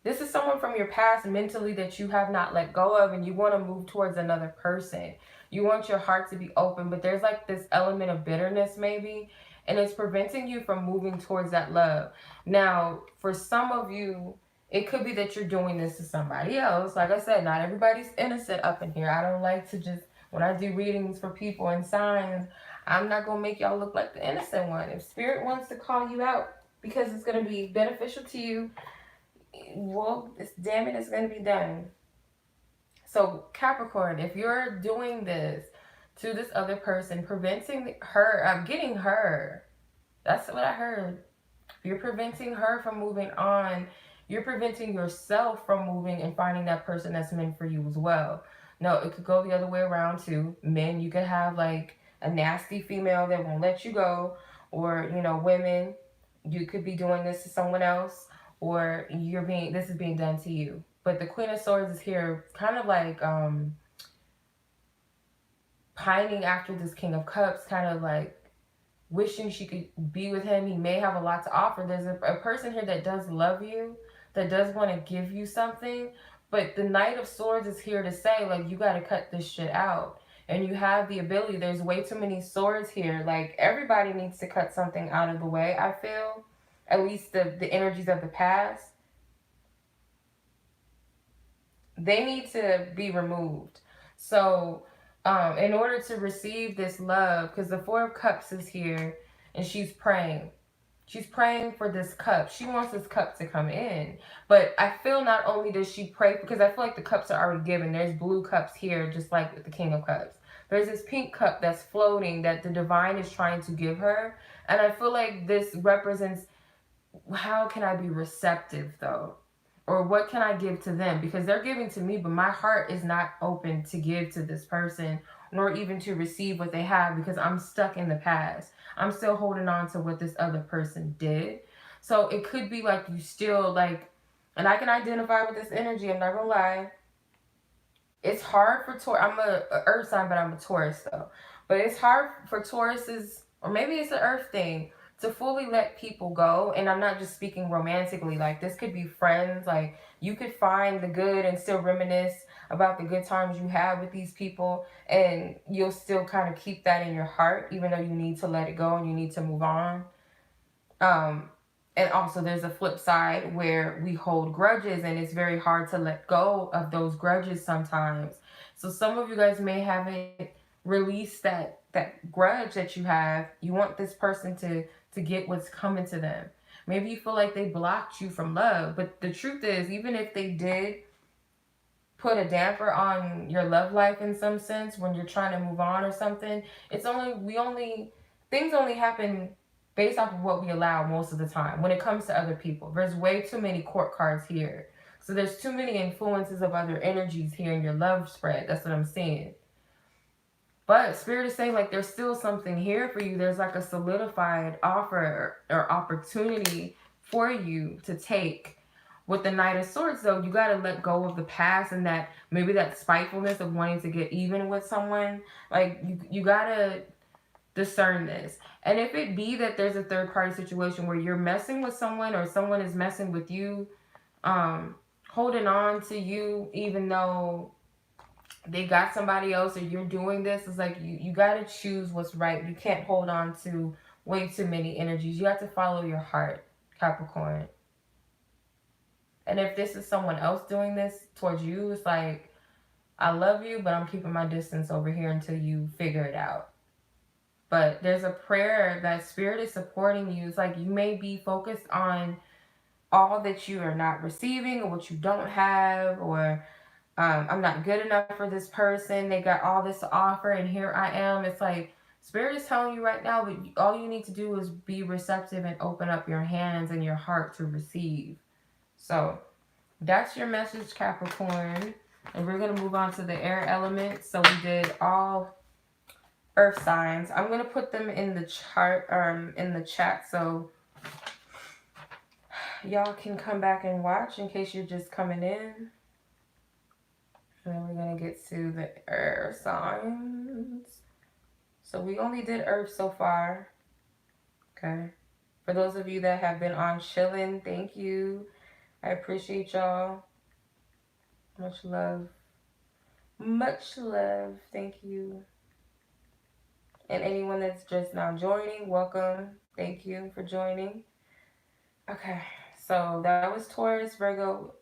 This is someone from your past mentally that you have not let go of, and you want to move towards another person. You want your heart to be open, but there's like this element of bitterness maybe, and it's preventing you from moving towards that love. Now, for some of you, it could be that you're doing this to somebody else. Like I said, not everybody's innocent up in here. I don't like to just, when I do readings for people and signs, I'm not going to make y'all look like the innocent one. If Spirit wants to call you out because it's going to be beneficial to you, well, damn it, it's going to be done. So Capricorn, if you're doing this to this other person, preventing her, I'm getting her. That's what I heard. You're preventing her from moving on. You're preventing yourself from moving and finding that person that's meant for you as well. No, it could go the other way around too. Men, you could have like a nasty female that won't let you go, or, you know, women, you could be doing this to someone else, or this is being done to you. But the Queen of Swords is here kind of like pining after this King of Cups, kind of like wishing she could be with him. He may have a lot to offer. There's a person here that does love you, that does want to give you something, but the Knight of Swords is here to say, like, you got to cut this shit out. And you have the ability. There's way too many swords here. Like, everybody needs to cut something out of the way, I feel. At least the energies of the past. They need to be removed. So In order to receive this love, because the Four of Cups is here and she's praying. She's praying for this cup. She wants this cup to come in. But I feel not only does she pray, because I feel like the cups are already given. There's blue cups here, just like with the King of Cups. There's this pink cup that's floating that the divine is trying to give her. And I feel like this represents, how can I be receptive though? Or what can I give to them? Because they're giving to me, but my heart is not open to give to this person, nor even to receive what they have, because I'm stuck in the past. I'm still holding on to what this other person did. So it could be like you still like, and I can identify with this energy, I'm not gonna lie. It's hard for Taurus. I'm a earth sign, but I'm a Taurus though. But it's hard for Tauruses, or maybe it's an earth thing, to fully let people go. And I'm not just speaking romantically. Like, this could be friends. Like, you could find the good and still reminisce about the good times you had with these people, and you'll still kind of keep that in your heart, even though you need to let it go and you need to move on. Um, and also there's a flip side where we hold grudges, and it's very hard to let go of those grudges sometimes. So some of you guys may haven't released that grudge that you have. You want this person to get what's coming to them. Maybe you feel like they blocked you from love, but the truth is, even if they did put a damper on your love life in some sense when you're trying to move on or something, it's only things only happen based off of what we allow most of the time when it comes to other people. There's way too many court cards here. So there's too many influences of other energies here in your love spread. That's what I'm saying. But Spirit is saying, like, there's still something here for you. There's like a solidified offer or opportunity for you to take. With the Knight of Swords, though, you got to let go of the past and that maybe that spitefulness of wanting to get even with someone. Like, you got to discern this. And if it be that there's a third party situation where you're messing with someone or someone is messing with you, holding on to you even though they got somebody else or you're doing this, it's like you got to choose what's right. You can't hold on to way too many energies. You have to follow your heart, Capricorn. And if this is someone else doing this towards you, it's like, I love you, but I'm keeping my distance over here until you figure it out. But there's a prayer that Spirit is supporting you. It's like you may be focused on all that you are not receiving or what you don't have, or I'm not good enough for this person. They got all this to offer and here I am. It's like Spirit is telling you right now, but all you need to do is be receptive and open up your hands and your heart to receive. So that's your message, Capricorn. And we're going to move on to the air elements. So we did all earth signs. I'm going to put them in the chart, in the chat, so y'all can come back and watch in case you're just coming in. And then we're going to get to the air signs. So we only did earth so far. Okay. For those of you that have been on chilling, thank you. I appreciate y'all. Much love. Much love. Thank you. And anyone that's just now joining, welcome. Thank you for joining. Okay. So that was Taurus, Virgo,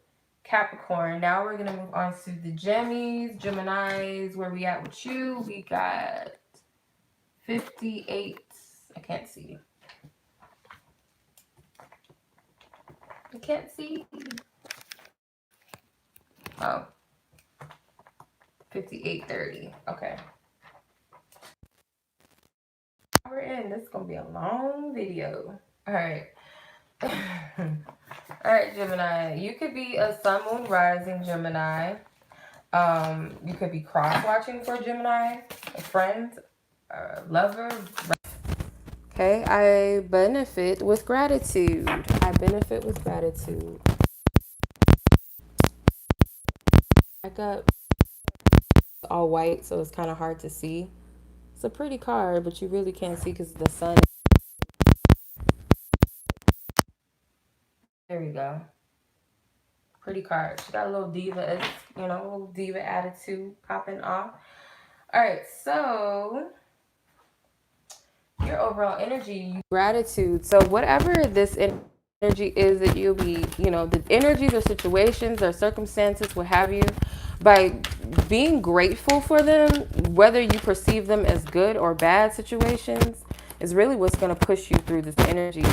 Capricorn. Now we're going to move on to the Geminis. Where we at with you? We got 58. I can't see. I can't see. Oh. 58:30. Okay. We're in. This is going to be a long video. All right. All right, Gemini. You could be a sun, moon, rising Gemini. You could be cross-watching for Gemini, a friend, a lover. Okay, I benefit with gratitude. I benefit with gratitude. Back up. All white, so it's kind of hard to see. It's a pretty card, but you really can't see because the sun. There you go. Pretty card. She got a little diva, you know, a little diva attitude popping off. All right, so your overall energy, gratitude. So whatever this energy is that you'll be, you know, the energies or situations or circumstances, what have you, by being grateful for them, whether you perceive them as good or bad situations, is really what's going to push you through this energy.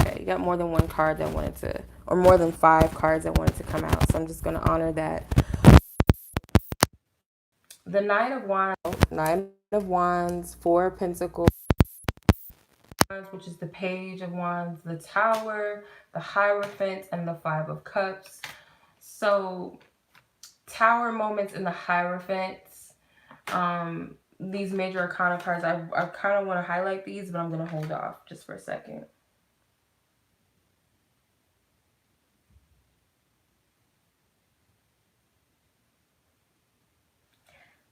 Okay, you got more than one card that wanted to, or more than 5 cards that wanted to come out. So I'm just going to honor that. The Nine of Wands, 4 of Pentacles, which is the Page of Wands, the Tower, the Hierophant, and the 5 of Cups. So Tower moments in the Hierophants. These major arcana cards, I kind of want to highlight these, but I'm going to hold off just for a second.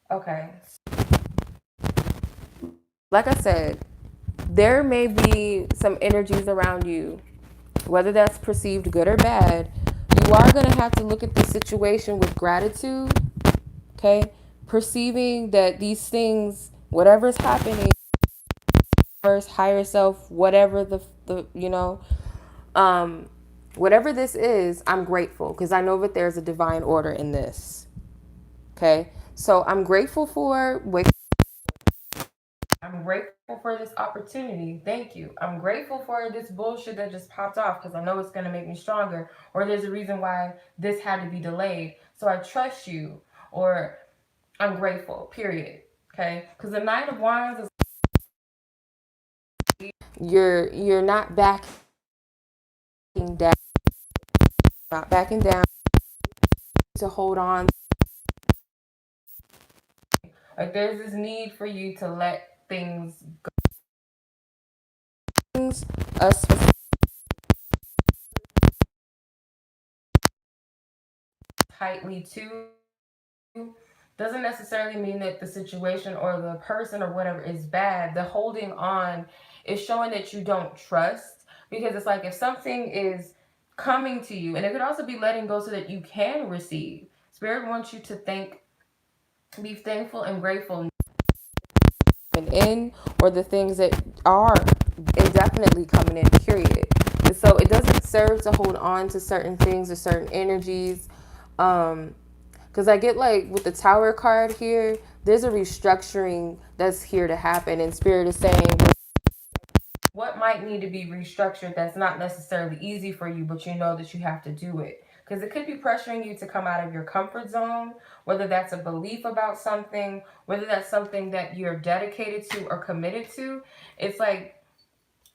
Okay. Like I said, there may be some energies around you, whether that's perceived good or bad. You are going to have to look at the situation with gratitude, okay? Perceiving that these things, whatever's happening, first, higher self, whatever the whatever this is, I'm grateful because I know that there's a divine order in this. Okay, so I'm grateful for I'm grateful for this opportunity. Thank you. I'm grateful for this bullshit that just popped off because I know it's going to make me stronger, or there's a reason why this had to be delayed. So I trust you, or I'm grateful, period. Okay, because the Nine of Wands is you're not backing down, not backing down to hold on. Like there's this need for you to let things go. Us tightly too doesn't necessarily mean that the situation or the person or whatever is bad. The holding on is showing that you don't trust, because it's like if something is coming to you, and it could also be letting go so that you can receive. Spirit wants you to be thankful and grateful in, or the things that are indefinitely coming in, period. And so it doesn't serve to hold on to certain things or certain energies. Because I get like with the Tower card here, there's a restructuring that's here to happen, and Spirit is saying what might need to be restructured that's not necessarily easy for you, but you know that you have to do it. Because it could be pressuring you to come out of your comfort zone, whether that's a belief about something, whether that's something that you're dedicated to or committed to. It's like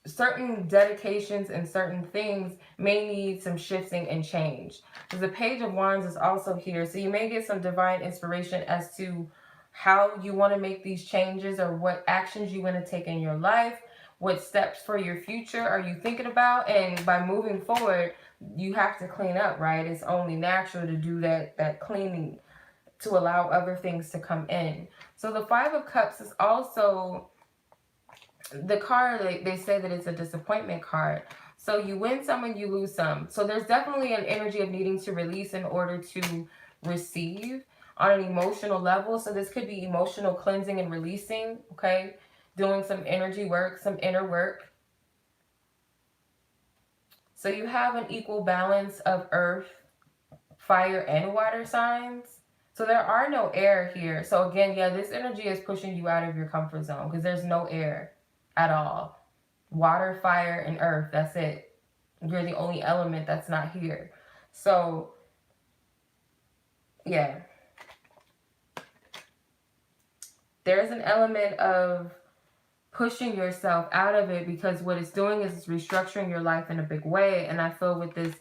certain dedications and certain things may need some shifting and change. Because the Page of Wands is also here. So you may get some divine inspiration as to how you want to make these changes, or what actions you want to take in your life. What steps for your future are you thinking about? And by moving forward, you have to clean up, right? It's only natural to do that cleaning to allow other things to come in. So the 5 of Cups is also the card. They say that it's a disappointment card. So you win some and you lose some. So there's definitely an energy of needing to release in order to receive on an emotional level. So this could be emotional cleansing and releasing, okay? Doing some energy work, some inner work. So you have an equal balance of earth, fire, and water signs. So there are no air here. So again, yeah, this energy is pushing you out of your comfort zone because there's no air at all. Water, fire, and earth, that's it. You're the only element that's not here. So, yeah. There's an element of pushing yourself out of it, because what it's doing is it's restructuring your life in a big way. And I feel with this,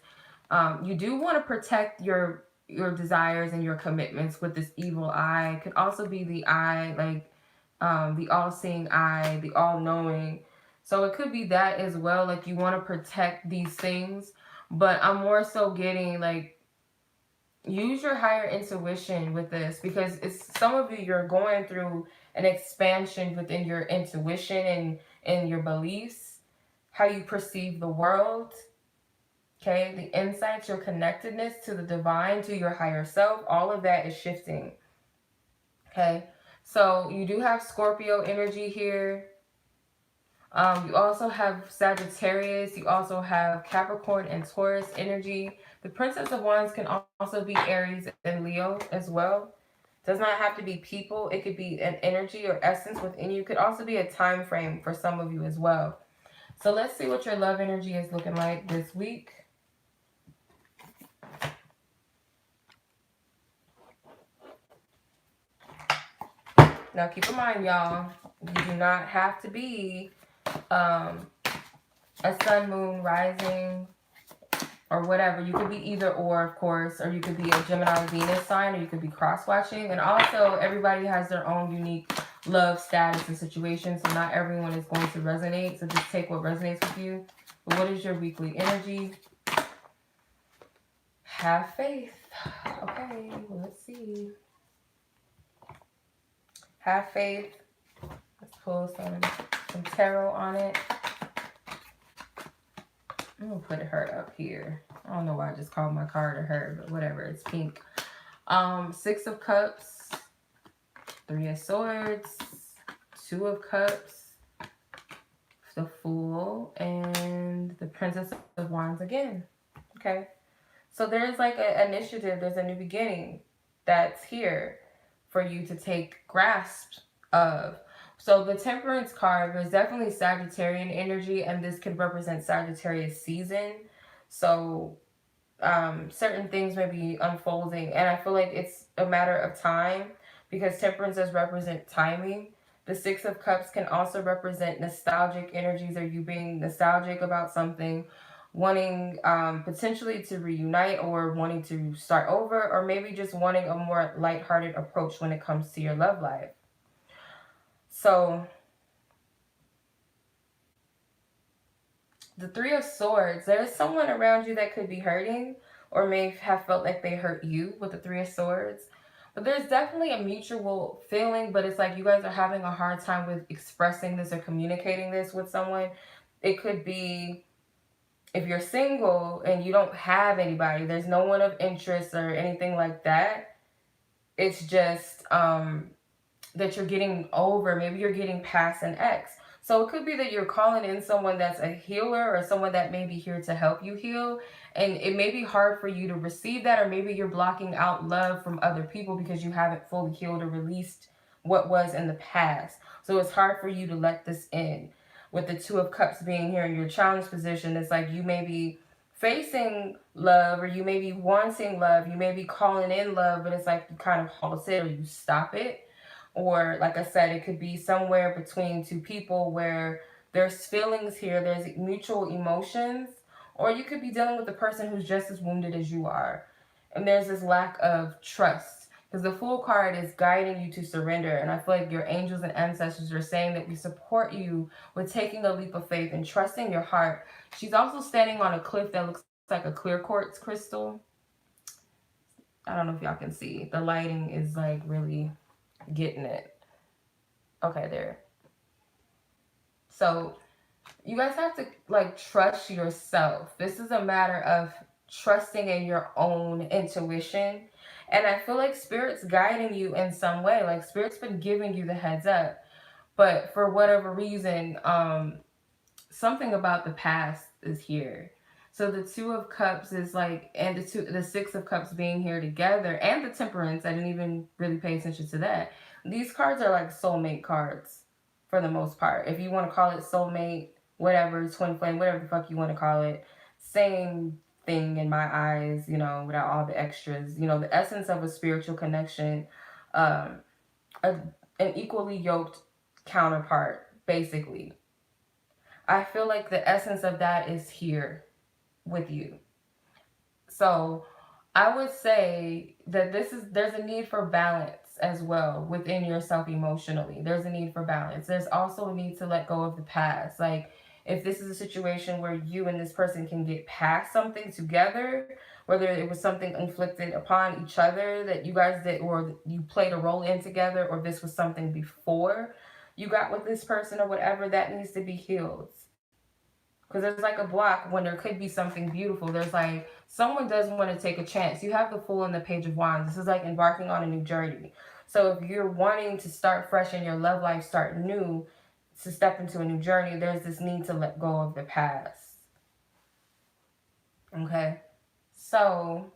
you do want to protect your desires and your commitments with this evil eye. It could also be the eye, like the all-seeing eye, the all-knowing. So it could be that as well. Like you want to protect these things, but I'm more so getting like, use your higher intuition with this, because it's some of you, you're going through an expansion within your intuition and your beliefs, how you perceive the world. Okay, the insights, your connectedness to the divine, to your higher self, all of that is shifting. Okay, so you do have Scorpio energy here. You also have Sagittarius. You also have Capricorn and Taurus energy. The Princess of Wands can also be Aries and Leo as well. Does not have to be people. It could be an energy or essence within you. It could also be a time frame for some of you as well. So let's see what your love energy is looking like this week. Now keep in mind, y'all, you do not have to be a sun, moon, rising, or whatever. You could be either or, of course, or you could be a Gemini Venus sign, or you could be cross-watching. And also, everybody has their own unique love status and situation, so not everyone is going to resonate. So just take what resonates with you. But what is your weekly energy? Have faith. Okay, let's see. Have faith. Let's pull some tarot on it. I'm gonna put her up here. I don't know why I just called my card a her, but whatever. It's pink. 6 of Cups, 3 of Swords, 2 of Cups, the Fool, and the Princess of Wands again. Okay, so there's like an initiative. There's a new beginning that's here for you to take grasp of. So the Temperance card, there's definitely Sagittarian energy, and this could represent Sagittarius season. So certain things may be unfolding, and I feel like it's a matter of time because Temperance does represent timing. The 6 of Cups can also represent nostalgic energies, or you being nostalgic about something, wanting potentially to reunite or wanting to start over, or maybe just wanting a more lighthearted approach when it comes to your love life. So the 3 of Swords, there's someone around you that could be hurting or may have felt like they hurt you with the 3 of Swords. But there's definitely a mutual feeling, but it's like you guys are having a hard time with expressing this or communicating this with someone. It could be if you're single and you don't have anybody, there's no one of interest or anything like that. It's just that you're getting over, maybe you're getting past an ex. So it could be that you're calling in someone that's a healer or someone that may be here to help you heal. And it may be hard for you to receive that, or maybe you're blocking out love from other people because you haven't fully healed or released what was in the past. So it's hard for you to let this in. With the 2 of Cups being here in your challenge position, it's like you may be facing love, or you may be wanting love, you may be calling in love, but it's like you kind of halt it or you stop it. Or like I said, it could be somewhere between 2 people where there's feelings here, there's mutual emotions, or you could be dealing with a person who's just as wounded as you are. And there's this lack of trust. Because the Fool card is guiding you to surrender. And I feel like your angels and ancestors are saying that we support you with taking a leap of faith and trusting your heart. She's also standing on a cliff that looks like a clear quartz crystal. I don't know if y'all can see. The lighting is like really getting it. Okay, there. So you guys have to like trust yourself. This is a matter of trusting in your own intuition. And I feel like Spirit's guiding you in some way. Like Spirit's been giving you the heads up. But for whatever reason, something about the past is here. So the 2 of Cups is like, and the 6 of Cups being here together, and the Temperance, I didn't even really pay attention to that. These cards are like soulmate cards for the most part. If you want to call it soulmate, whatever, twin flame, whatever the fuck you want to call it, same thing in my eyes, you know, without all the extras. You know, the essence of a spiritual connection, an equally yoked counterpart, basically. I feel like the essence of that is here with you. So I would say that there's a need for balance as well within yourself emotionally. There's a need for balance. There's also a need to let go of the past. Like if this is a situation where you and this person can get past something together, whether it was something inflicted upon each other that you guys did, or you played a role in together, or this was something before you got with this person or whatever, that needs to be healed. Because there's like a block when there could be something beautiful. There's like, someone doesn't want to take a chance. You have the Fool and the Page of Wands. This is like embarking on a new journey. So if you're wanting to start fresh in your love life, start new, to step into a new journey, there's this need to let go of the past. Okay? So,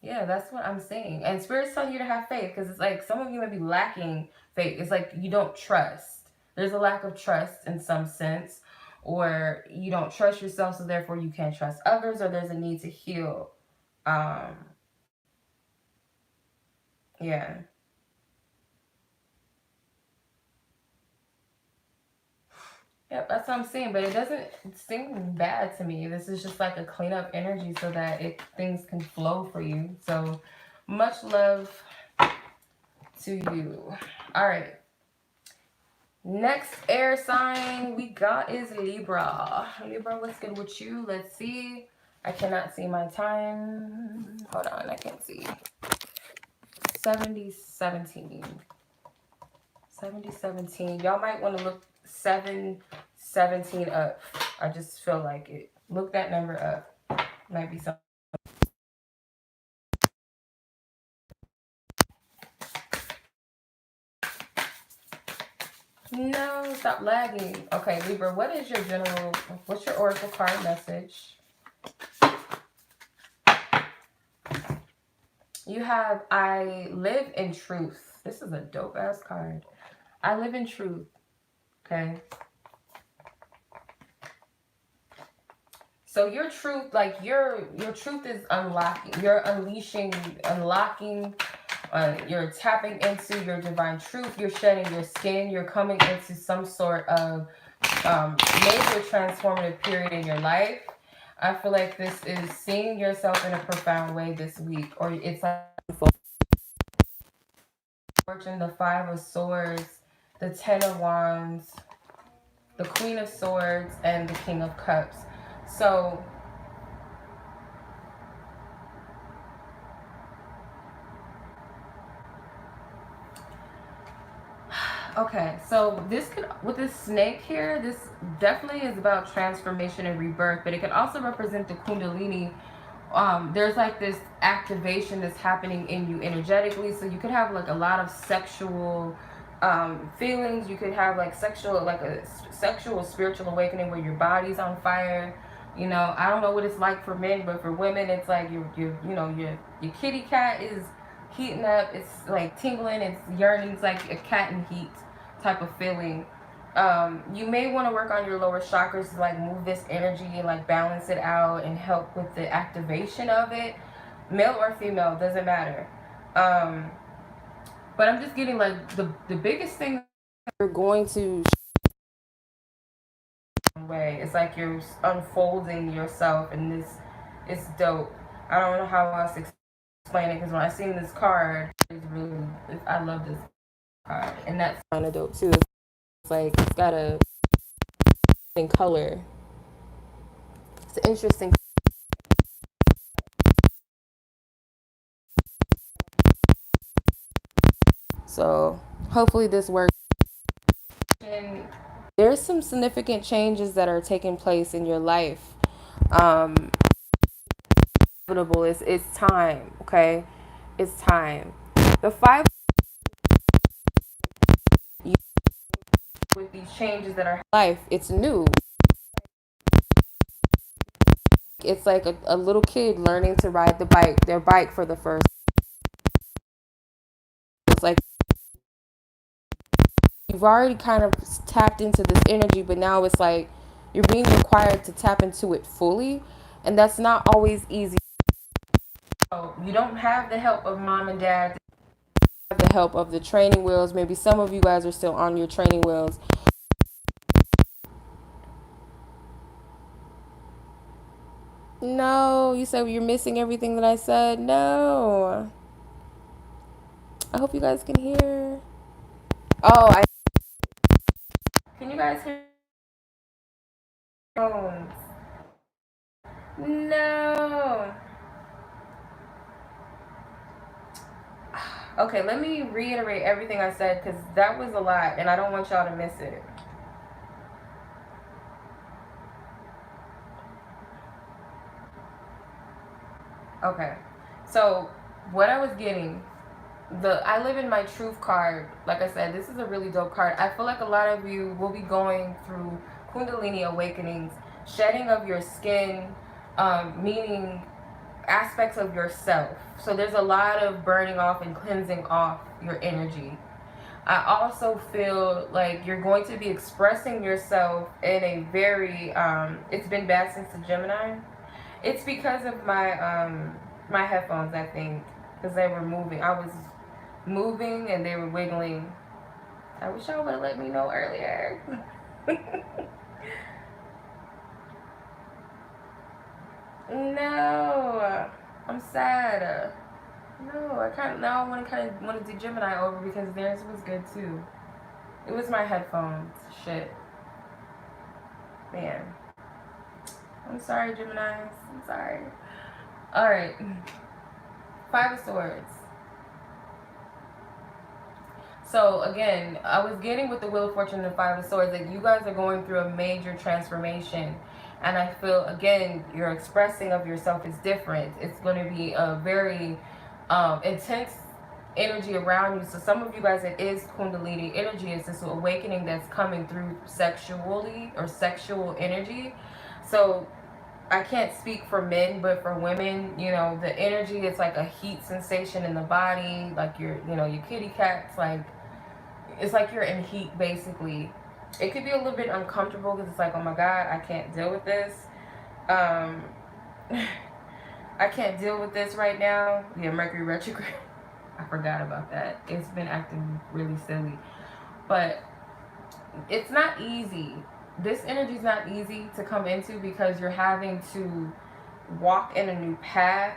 yeah, that's what I'm saying. And Spirit's telling you to have faith, because it's like some of you may be lacking faith. It's like you don't trust. There's a lack of trust in some sense, or you don't trust yourself, so therefore you can't trust others, or there's a need to heal. Yeah. Yep, that's what I'm saying, but it doesn't seem bad to me. This is just like a cleanup energy so that things can flow for you. So much love to you. All right. Next air sign we got is Libra. Libra, what's good with you? Let's see. I cannot see my time. Hold on, I can't see. 7017. 7017. Y'all might want to look 717 up. I just feel like it. Look that number up. Might be something. No, stop lagging. Okay, Libra, what's your oracle card message? You have, I live in truth. This is a dope ass card. I live in truth. Okay. So your truth, like your truth is unlocking. You're unlocking. You're tapping into your divine truth. You're shedding your skin. You're coming into some sort of major transformative period in your life. I feel like this is seeing yourself in a profound way this week, or it's like Fortune, the Five of Swords, the Ten of Wands, the Queen of Swords, and the King of Cups. So okay, so this could, with this snake here, this definitely is about transformation and rebirth, but it can also represent the Kundalini. There's like this activation that's happening in you energetically, so you could have like a lot of sexual feelings. You could have like a sexual spiritual awakening where your body's on fire. You know, I don't know what it's like for men, but for women, it's like your kitty cat is heating up. It's like tingling. It's yearning. It's like a cat in heat type of feeling. You may want to work on your lower chakras to like move this energy and like balance it out and help with the activation of it. Male or female, doesn't matter. But I'm just getting like the biggest thing you're going to way. It's like you're unfolding yourself, and this is dope. I don't know how else to explain it, because when I seen this card, I love this card, and that's kind of dope too. It's like it's got a color. It's interesting. So hopefully this works. And there's some significant changes that are taking place in your life. It's time. Okay, it's time. The five with these changes that are life. It's new. It's like a little kid learning to ride their bike for the first. It's like you've already kind of tapped into this energy, but now it's like you're being required to tap into it fully, and that's not always easy. So you don't have the help of mom and dad, the help of the training wheels. Maybe some of you guys are still on your training wheels. No, you said you're missing everything that I said. No. I hope you guys can hear. Can you guys hear? Phones. No. Okay, let me reiterate everything I said, because that was a lot and I don't want y'all to miss it. Okay, so what I was getting I live in my truth card. Like I said, this is a really dope card. I feel like a lot of you will be going through Kundalini awakenings, shedding of your skin, meaning aspects of yourself. So there's a lot of burning off and cleansing off your energy. I also feel like you're going to be expressing yourself in a very it's been bad since the Gemini. It's because of my headphones, I think, because they were moving. I was moving and they were wiggling. I wish y'all would have let me know earlier. No, I'm sad. No, I kind of now I want to do Gemini over because theirs was good too. It was my headphones. Shit, man. I'm sorry, Geminis. I'm sorry. All right, Five of Swords. So again, I was getting with the Wheel of Fortune and Five of Swords that you guys are going through a major transformation. And I feel, again, your expressing of yourself is different. It's going to be a very intense energy around you. So some of you guys, it is Kundalini energy. It's this awakening that's coming through sexually or sexual energy. So I can't speak for men, but for women, you know, the energy is like a heat sensation in the body, like your kitty cat's like, it's like you're in heat basically. It could be a little bit uncomfortable because it's like, oh my God, I can't deal with this. I can't deal with this right now. Yeah, Mercury retrograde. I forgot about that. It's been acting really silly. But it's not easy. This energy is not easy to come into because you're having to walk in a new path.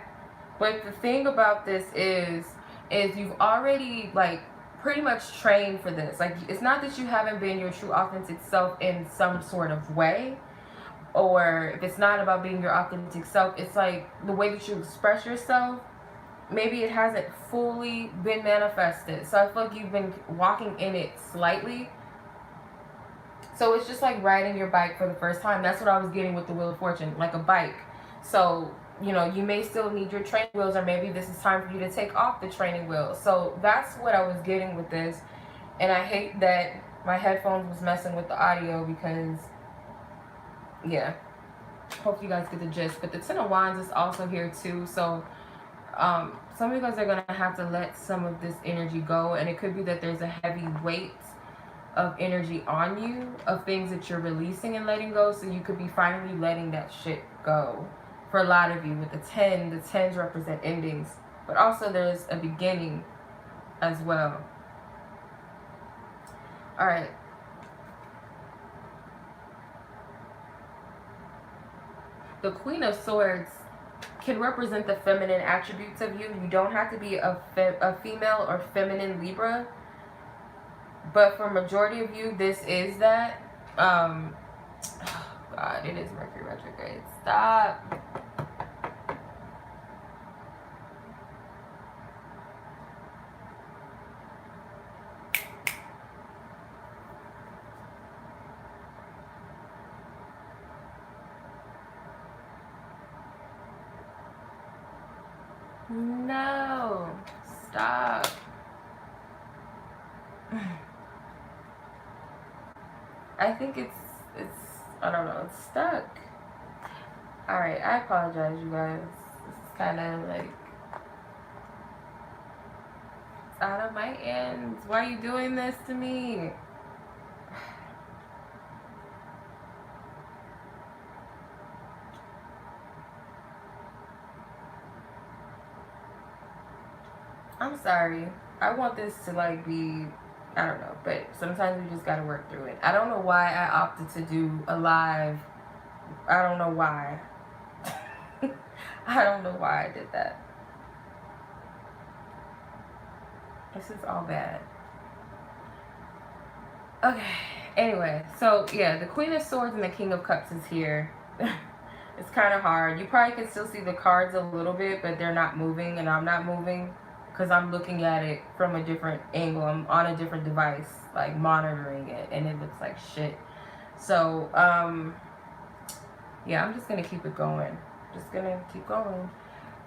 But the thing about this is you've already like pretty much trained for this. Like, it's not that you haven't been your true authentic self in some sort of way, or if it's not about being your authentic self, it's like the way that you express yourself, maybe it hasn't fully been manifested. So I feel like you've been walking in it slightly. So it's just like riding your bike for the first time. That's what I was getting with the Wheel of Fortune, like a bike. So, you know, you may still need your training wheels, or maybe this is time for you to take off the training wheels. So that's what I was getting with this. And I hate that my headphones was messing with the audio because, yeah. Hope you guys get the gist. But the Ten of Wands is also here too. So some of you guys are going to have to let some of this energy go. And it could be that there's a heavy weight of energy on you, of things that you're releasing and letting go. So you could be finally letting that shit go. For a lot of you, with the 10, the 10s represent endings. But also there's a beginning as well. Alright. The Queen of Swords can represent the feminine attributes of you. You don't have to be a female or feminine Libra. But for majority of you, this is that. Oh God, it is Mercury retrograde. Stop. No. Stop. I think it's I don't know, it's stuck. Alright, I apologize, you guys. This is kind of like it's out of my hands. Why are you doing this to me? I'm sorry. I want this to like be, I don't know, but sometimes we just gotta work through it. I don't know why I opted to do a live. I don't know why. I don't know why I did that. This is all bad. Okay, anyway, so yeah, the Queen of Swords and the King of Cups is here. It's kind of hard. You probably can still see the cards a little bit, but they're not moving, and I'm not moving because I'm looking at it from a different angle. I'm on a different device, like monitoring it, and it looks like shit. So, yeah, I'm just going to keep it going. Just going to keep going.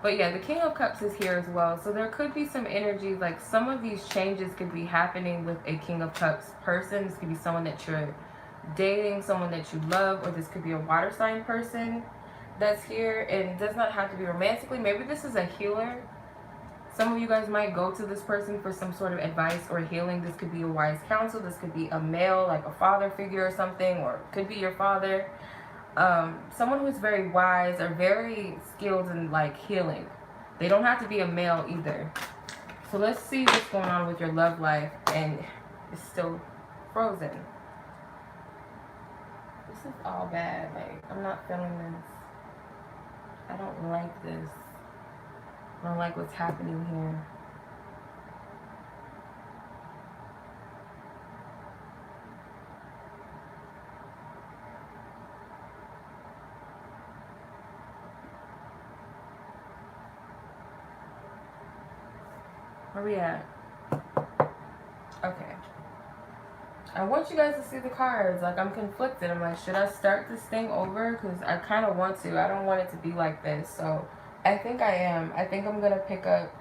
But yeah, the King of Cups is here as well. So there could be some energy, like some of these changes could be happening with a King of Cups person. This could be someone that you're dating, someone that you love, or this could be a water sign person that's here. And it does not have to be romantically. Maybe this is a healer. Some of you guys might go to this person for some sort of advice or healing. This could be a wise counsel. This could be a male, like a father figure or something, or could be your father. Someone who's very wise or very skilled in like healing. They don't have to be a male either. So let's see what's going on with your love life, and it's still frozen. This is all bad. Like, I'm not feeling this. I don't like this. I don't like what's happening here. Where we at? Okay. I want you guys to see the cards. Like, I'm conflicted. I'm like, should I start this thing over? Because I kind of want to. I don't want it to be like this. So I think I am. I think I'm going to pick up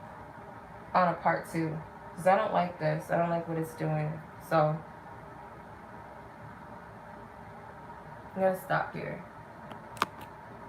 on a part 2. Because I don't like this. I don't like what it's doing. So I'm going to stop here.